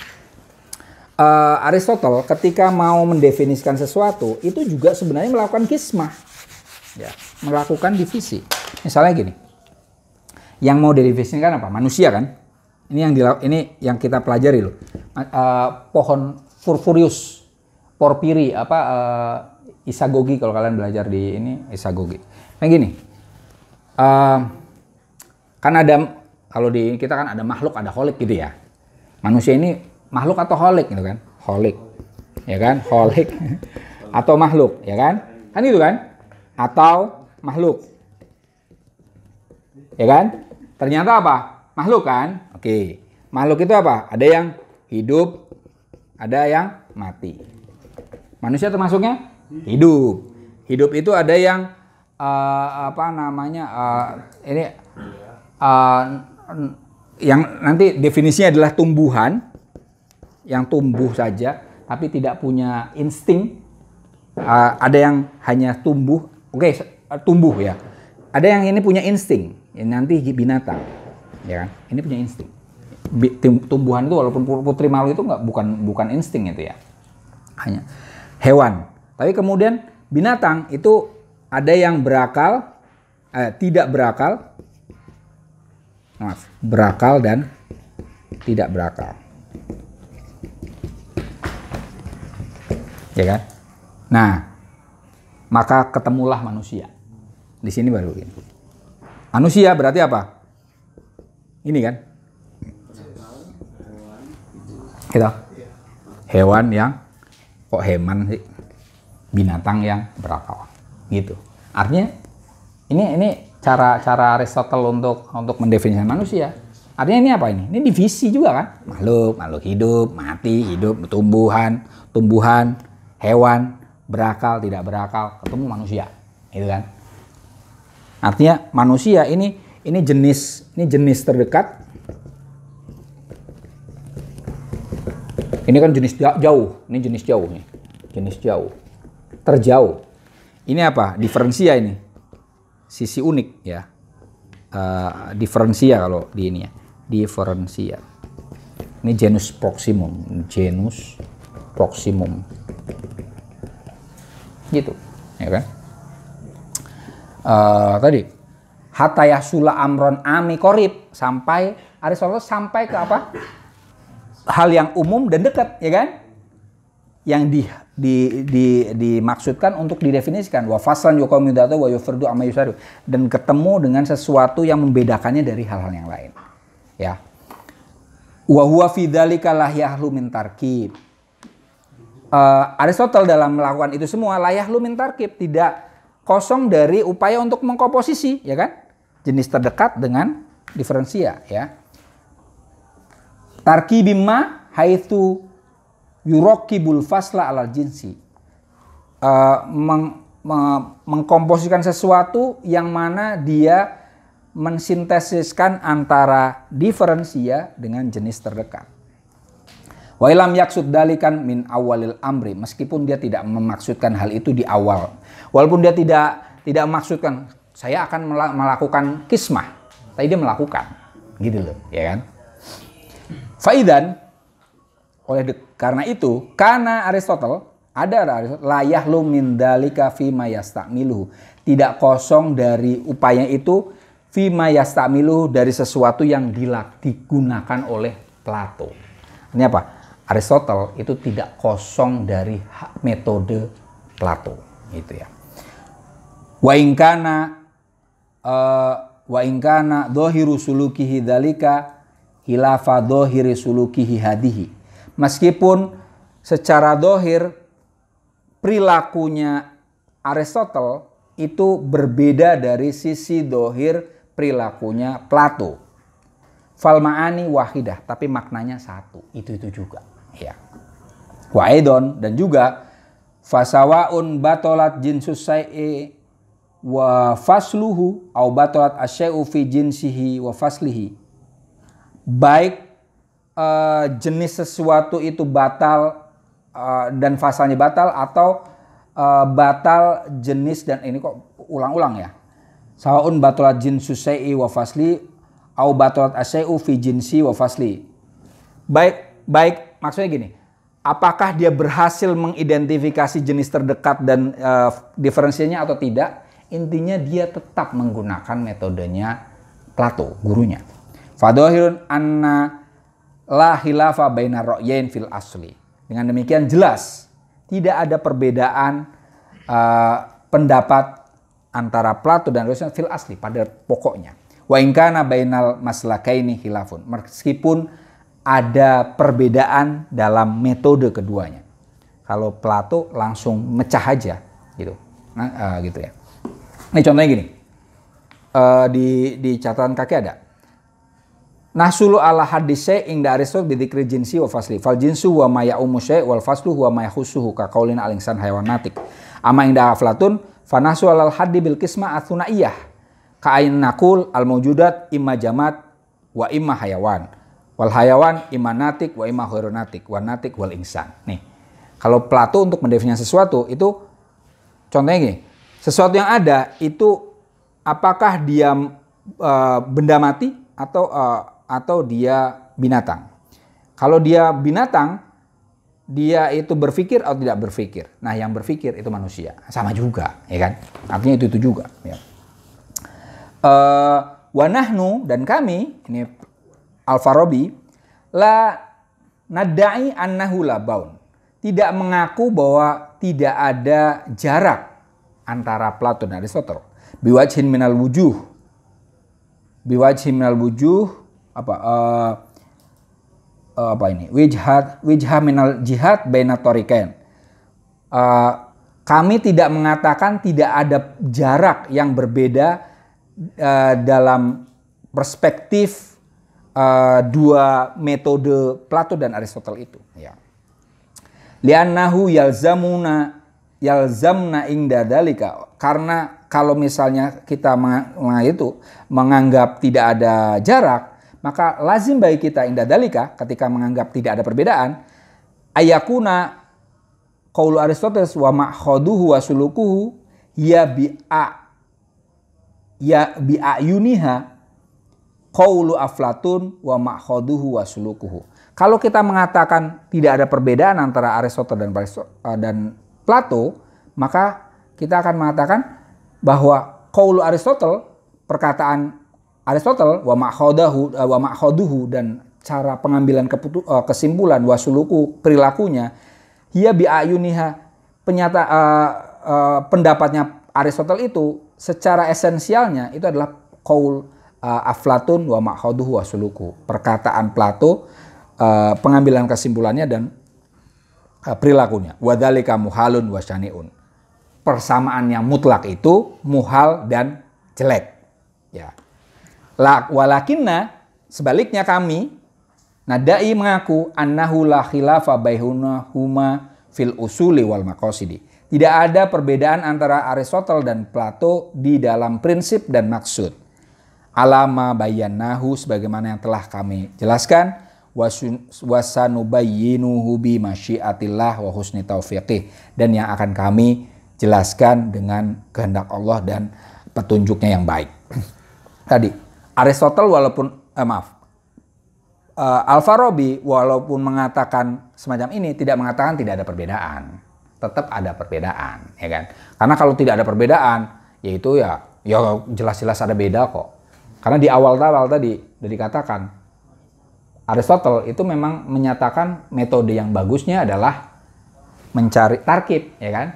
Aristotle ketika mau mendefinisikan sesuatu itu juga sebenarnya melakukan kismah, ya, melakukan divisi. Misalnya gini, yang mau didefinisikan apa? Manusia kan? Ini yang kita pelajari loh. Pohon Furfurius, Porpiri, Isagogi, kalau kalian belajar di ini Isagogi. Kayak gini. Kan ada, kalau di kita kan ada makhluk, ada holik gitu ya. Manusia ini makhluk atau holik gitu kan? Holik. Ya kan? Holik atau makhluk, ya kan? Kan itu kan? Atau makhluk. Ya kan? Ternyata apa? Makhluk kan? Oke. Makhluk itu apa? Ada yang hidup, ada yang mati. Manusia termasuknya hidup. Hidup itu ada yang yang nanti definisinya adalah tumbuhan, yang tumbuh saja tapi tidak punya insting. Ada yang hanya tumbuh, tumbuh ya. Ada yang ini punya insting, nanti binatang, ya kan? Ini punya insting. Tumbuhan itu walaupun putri malu itu bukan insting itu ya, hanya hewan. Tapi kemudian binatang itu ada yang berakal, tidak berakal, berakal dan tidak berakal, ya kan? Nah, maka ketemulah manusia. Di sini baru ini. Manusia berarti apa? Ini kan? Gitu. Hewan yang kok hewan sih? Binatang yang berakal. Gitu. Artinya ini cara Aristotle untuk mendefinisikan manusia. Artinya ini apa ini? Ini divisi juga kan? Makhluk hidup, mati, hidup, tumbuhan, hewan, berakal, tidak berakal, ketemu manusia. Gitu kan? Artinya manusia ini jenis terdekat. Ini kan jenis jauh, ini jenis jauh nih. Jenis jauh. Terjauh. Ini apa? Diferensia ini. Sisi unik ya. Diferensia kalau di ini ya. Diferensia. Ini genus proximum, genus proximum. Gitu, ya kan? Tadi hatayasula amron ami korib, sampai Aristotle sampai ke apa? Hal yang umum dan dekat, ya kan? Yang dimaksudkan untuk didefinisikan, wa faslan yuqamidatu wa yufradu amma yusaru, dan ketemu dengan sesuatu yang membedakannya dari hal-hal yang lain, ya. Wa huwa fi dzalika la yahlu min tarkib. Aristotle dalam melakukan itu semua la yahlu min tarkib, tidak kosong dari upaya untuk mengkomposisi, ya kan? Jenis terdekat dengan diferensia, ya. Tarkibimma haitsu yurakibul fasla alal jinsi. Mengkomposisikan sesuatu yang mana dia mensintesiskan antara diferensia dengan jenis terdekat. Wa ilam yaksud dalikan min awalil amri, meskipun dia tidak memaksudkan hal itu di awal. Walaupun dia tidak memaksudkan saya akan melakukan kismah, tapi dia melakukan. Gitu loh, ya kan? Faidan, Karena itu, karena Aristotle la yahlu min dalika fima yastamiluhu. Tidak kosong dari upaya itu fima yastamiluhu, dari sesuatu yang digunakan oleh Plato. Ini apa? Aristotle itu tidak kosong dari metode Plato, gitu ya. Wa ingkana dhahiru sulukihi dzalika hilafa dhahiri sulukihi hadihi. Meskipun secara dhahir perilakunya Aristotle itu berbeda dari sisi dhahir perilakunya Plato. Fal ma'ani wahidah, tapi maknanya satu, itu juga, ya. Wa aidon, dan juga fasawaun batolat jinsus syai'i wa fasluhu au batolat asyai'u fi jinsihi wa faslihi. Baik jenis sesuatu itu batal dan fasalnya batal, atau batal jenis, dan ini kok ulang-ulang ya. Sawaun batolat jinsus syai'i wa fasli au batolat asyai'u fi jinsi wa fasli. Baik maksudnya gini. Apakah dia berhasil mengidentifikasi jenis terdekat dan diferensinya atau tidak? Intinya dia tetap menggunakan metodenya Plato, gurunya. Fadhahirun anna la khilafa baina ra'yain fil asli. Dengan demikian jelas tidak ada perbedaan pendapat antara Plato dan Aristotle fil asli, pada pokoknya. Wa in kana bainal maslakaini khilafun. Meskipun ada perbedaan dalam metode keduanya. Kalau Plato langsung mecah aja gitu. Gitu ya. Ini contohnya gini. Di catatan kaki ada. Nahsulu ala hadisai ingda Aristotle bidzikri jinsi wa fasli. Fal jinsu wa ma ya'umu syai' wal faslu wa ma yakhussuhu ka qaulina al-insan hayawanatik. Ama ingda Aflatun fanahsu alal haddi bil qisma atsunaiyah. Ka ain naqul al mawjudat imma jamat wa imma hayawan. Wal hayawan imma natik wa imma ghairu natik wa natik wal insan. Nih. Kalau Plato untuk mendefinisikan sesuatu itu contohnya gini. Sesuatu yang ada itu apakah dia benda mati atau dia binatang. Kalau dia binatang, dia itu berpikir atau tidak berpikir. Nah, yang berpikir itu manusia. Sama juga, ya kan? Artinya itu juga. Ya. Wa nahnu, dan kami, ini Al-Farabi, la nadda'i annahu la baun. Tidak mengaku bahwa tidak ada jarak antara Plato dan Aristotle. Biwajhin minal wujuh. Biwajhin minal wujuh, apa ini? Wijha minal jihad baina tariqain. Kami tidak mengatakan tidak ada jarak yang berbeda dalam perspektif dua metode Plato dan Aristotle itu, ya. Li'annahu yalzamna ingda dalika, karena kalau misalnya kita menganggap tidak ada jarak, maka lazim bagi kita ingda dalika, ketika menganggap tidak ada perbedaan, ayakuna qaulu Aristoteles wa ma'khaduhu wa sulukuhu ya bi'ayuniha qaulu Aflatun wa ma'khaduhu wa sulukuhu. Kalau kita mengatakan tidak ada perbedaan antara Aristotle dan Plato, maka kita akan mengatakan bahwa qaulu Aristotle, perkataan Aristotle wa ma'khaduhu dan cara pengambilan kesimpulan wa suluku perilakunya, hiya bi'ayuniha, pendapatnya Aristotle itu secara esensialnya itu adalah qaul Aflatun wa ma'khaduhu wa suluku, perkataan Plato, pengambilan kesimpulannya dan perilakunya. Wadzalika muhalun wa syani'un. Persamaan yang mutlak itu muhal dan jelek. Ya. Walakinna, sebaliknya kami nadai mengaku annahu la khilafa bainahuma fil usuli wal maqasidi. Tidak ada perbedaan antara Aristotle dan Plato di dalam prinsip dan maksud. Alama bayyanahu, sebagaimana yang telah kami jelaskan. Wasanubayyinuhu bi masyiatillah wa husni taufiqih, dan yang akan kami jelaskan dengan kehendak Allah dan petunjuknya yang baik. Tadi Aristotle Al-Farabi walaupun mengatakan semacam ini tidak mengatakan tidak ada perbedaan. Tetap ada perbedaan, ya kan? Karena kalau tidak ada perbedaan, yaitu ya jelas-jelas ada beda kok. Karena di awal tadi sudah dikatakan Aristotle itu memang menyatakan metode yang bagusnya adalah mencari tarkib, ya kan?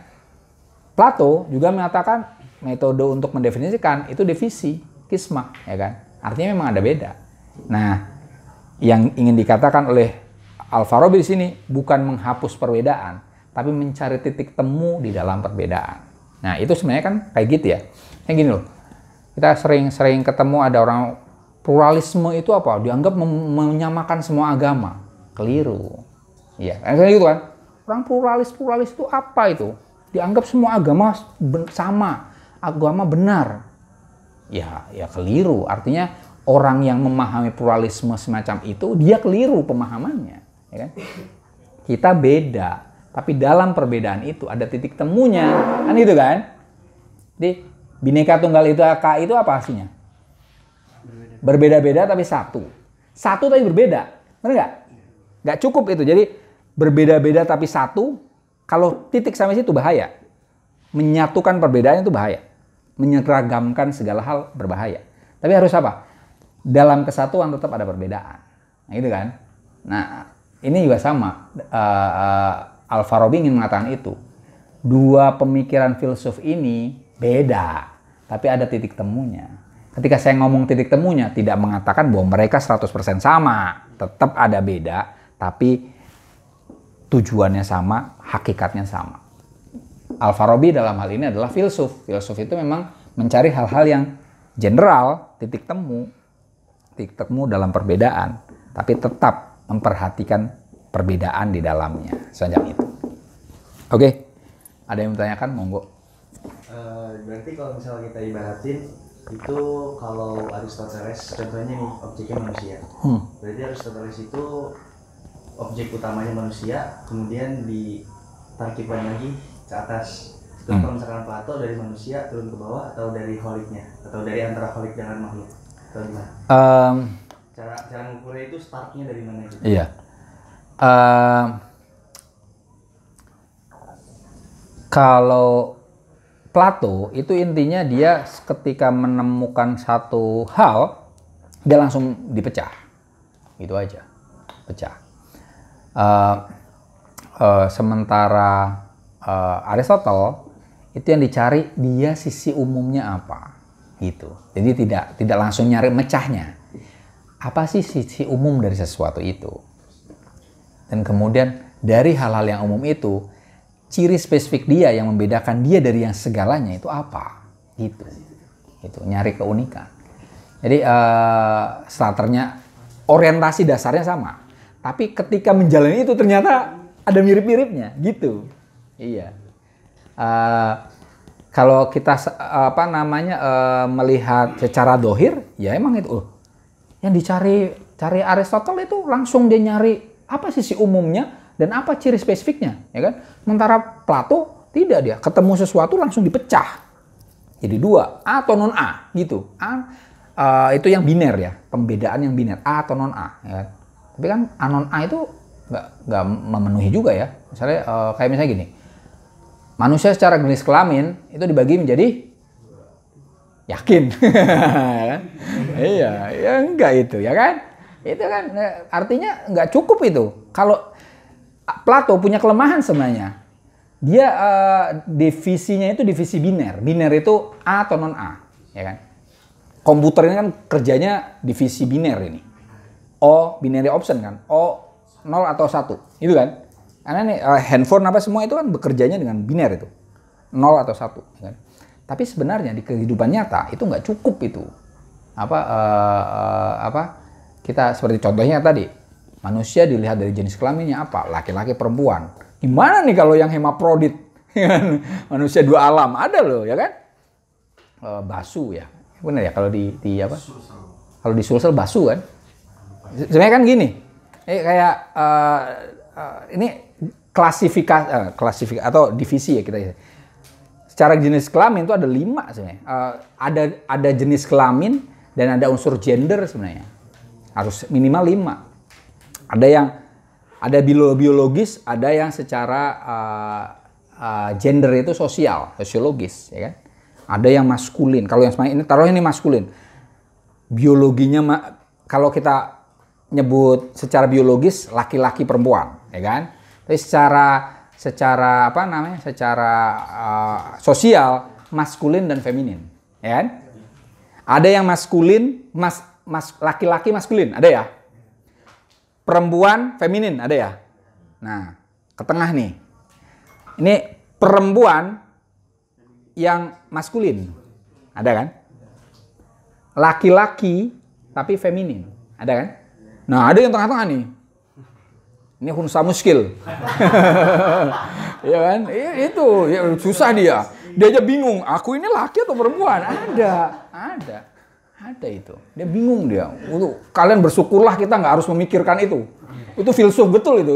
Plato juga mengatakan metode untuk mendefinisikan itu divisi, kismah, ya kan? Artinya memang ada beda. Nah, yang ingin dikatakan oleh Al-Farabi di sini bukan menghapus perbedaan, tapi mencari titik temu di dalam perbedaan. Nah, itu sebenarnya kan kayak gitu ya. Kayak gini loh. Kita sering ketemu ada orang pluralisme itu apa? Dianggap menyamakan semua agama. Keliru. Iya, kayak gitu kan. Orang pluralis itu apa itu? Dianggap semua agama sama, agama benar. Ya keliru. Artinya orang yang memahami pluralisme semacam itu, dia keliru pemahamannya. Ya kan? Kita beda, tapi dalam perbedaan itu ada titik temunya. Kan itu kan? Jadi, Bhinneka Tunggal Ika itu apa hasilnya? Berbeda-beda tapi satu. Satu tapi berbeda. Benar nggak? Nggak cukup itu. Jadi, berbeda-beda tapi satu, kalau titik sampai situ bahaya. Menyatukan perbedaan itu bahaya. Menyeragamkan segala hal berbahaya. Tapi harus apa? Dalam kesatuan tetap ada perbedaan. Nah, gitu kan? Nah, ini juga sama. Al-Farabi ingin mengatakan itu. Dua pemikiran filsuf ini beda, tapi ada titik temunya. Ketika saya ngomong titik temunya, tidak mengatakan bahwa mereka 100% sama. Tetap ada beda, tapi tujuannya sama, hakikatnya sama. Al-Farabi dalam hal ini adalah filsuf. Filsuf itu memang mencari hal-hal yang general, titik temu dalam perbedaan, tapi tetap memperhatikan perbedaan di dalamnya. Semacam itu. Oke, ada yang bertanyakan? Monggo. Berarti kalau misalnya kita ibaratin itu, kalau Aristoteles contohnya nih objeknya manusia. Berarti Aristoteles itu objek utamanya manusia, kemudian ditarkibkan lagi ke atas. Terus kalau misalkan Plato dari manusia turun ke bawah, atau dari holiknya, atau dari antara holik dengan makhluk, atau gimana? Cara mengukurnya itu startnya dari mana gitu? Iya. Kalau Plato itu intinya dia ketika menemukan satu hal, dia langsung dipecah. Gitu aja. Pecah. Sementara Aristotle itu yang dicari dia sisi umumnya apa. Gitu. Jadi tidak langsung nyari mecahnya. Apa sih sisi umum dari sesuatu itu? Dan kemudian dari hal-hal yang umum itu, ciri spesifik dia yang membedakan dia dari yang segalanya itu apa? Gitu. Itu nyari keunikan. Jadi starternya orientasi dasarnya sama. Tapi ketika menjalani itu ternyata ada mirip-miripnya, gitu. Iya. Kalau kita melihat secara dohir, ya emang itu. Yang dicari Aristotle itu langsung dia nyari apa sisi umumnya dan apa ciri spesifiknya, ya kan? Sementara Plato tidak, dia ketemu sesuatu langsung dipecah jadi dua, A atau non A, gitu. Itu yang biner ya, pembedaan yang biner, A atau non A, ya kan? Tapi kan A non A itu nggak memenuhi juga ya. Misalnya kayak misalnya gini, manusia secara jenis kelamin itu dibagi menjadi yakin, iya, ya enggak itu, ya kan? Itu kan artinya nggak cukup itu. Kalau Plato punya kelemahan sebenarnya, dia divisinya itu divisi biner. Biner itu A atau non A, ya kan? Komputer ini kan kerjanya divisi biner ini. O binary option kan, O 0 atau 1, itu kan? Karena nih handphone apa semua itu kan bekerjanya dengan biner itu, 0 atau 1, ya kan? Tapi sebenarnya di kehidupan nyata itu nggak cukup itu. Kita seperti contohnya tadi, manusia dilihat dari jenis kelaminnya apa, laki-laki perempuan. Gimana nih kalau yang hemaprodit, manusia dua alam, ada loh, ya kan? Basu ya, benar ya kalau di apa? Kalau di Sulsel basu kan? Sebenarnya kan gini, ini klasifikasi atau divisi ya kita. Secara jenis kelamin itu ada 5 sebenarnya. Ada jenis kelamin dan ada unsur gender sebenarnya. Harus minimal 5. Ada biologis, ada yang secara gender itu sosiologis, ya kan? Ada yang maskulin. Kalau yang ini taruh ini maskulin. Biologinya kalau kita nyebut secara biologis laki-laki perempuan, ya kan? Tapi secara apa namanya? Secara sosial maskulin dan feminin, ya kan? Ada yang maskulin, laki-laki maskulin, ada ya? Perempuan feminin, ada ya? Nah, ke tengah nih. Ini perempuan yang maskulin, ada kan? Laki-laki tapi feminin, ada kan? Nah, ada yang tengah-tengah nih. Ini hunsa muskil. Ya kan? Itu ya, susah dia. Dia aja bingung, aku ini laki atau perempuan? Ada itu. Dia bingung dia. Kalian bersyukurlah kita nggak harus memikirkan itu. Itu filsuf betul itu.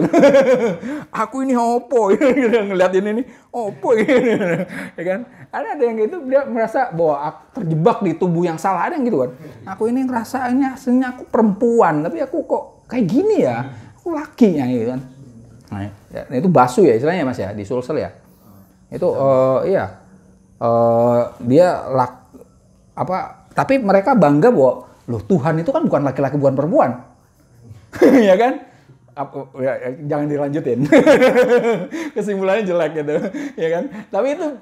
Aku ini opo, ngeliat ini nih, opo, ya kan? Ada yang gitu dia merasa bahwa aku terjebak di tubuh yang salah, ada yang gitu kan? Aku ini ngerasa ini aslinya aku perempuan, tapi aku kok kayak gini ya, aku lakinya gitu kan? Nah, itu basu ya istilahnya Mas ya di Sulsel ya. Itu iya, dia tapi mereka bangga bahwa loh Tuhan itu kan bukan laki-laki bukan perempuan, ya kan? Jangan dilanjutin. Kesimpulannya jelek gitu, ya kan? Tapi itu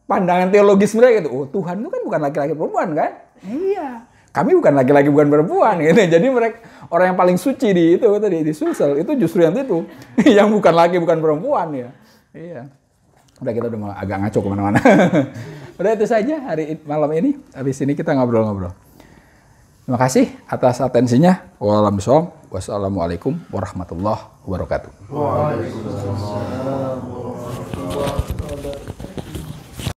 pandangan teologis mereka gitu. Oh, Tuhan itu kan bukan laki-laki perempuan kan? Iya. Kami bukan laki-laki bukan perempuan gitu. Jadi mereka orang yang paling suci di itu tadi di Sulsel itu justru yang itu yang bukan laki bukan perempuan ya. Iya. Udah kita udah agak ngaco kemana-mana. Udah itu saja hari malam ini. Habis ini kita ngobrol-ngobrol. Terima kasih atas atensinya. Wassalamualaikum warahmatullahi wabarakatuh.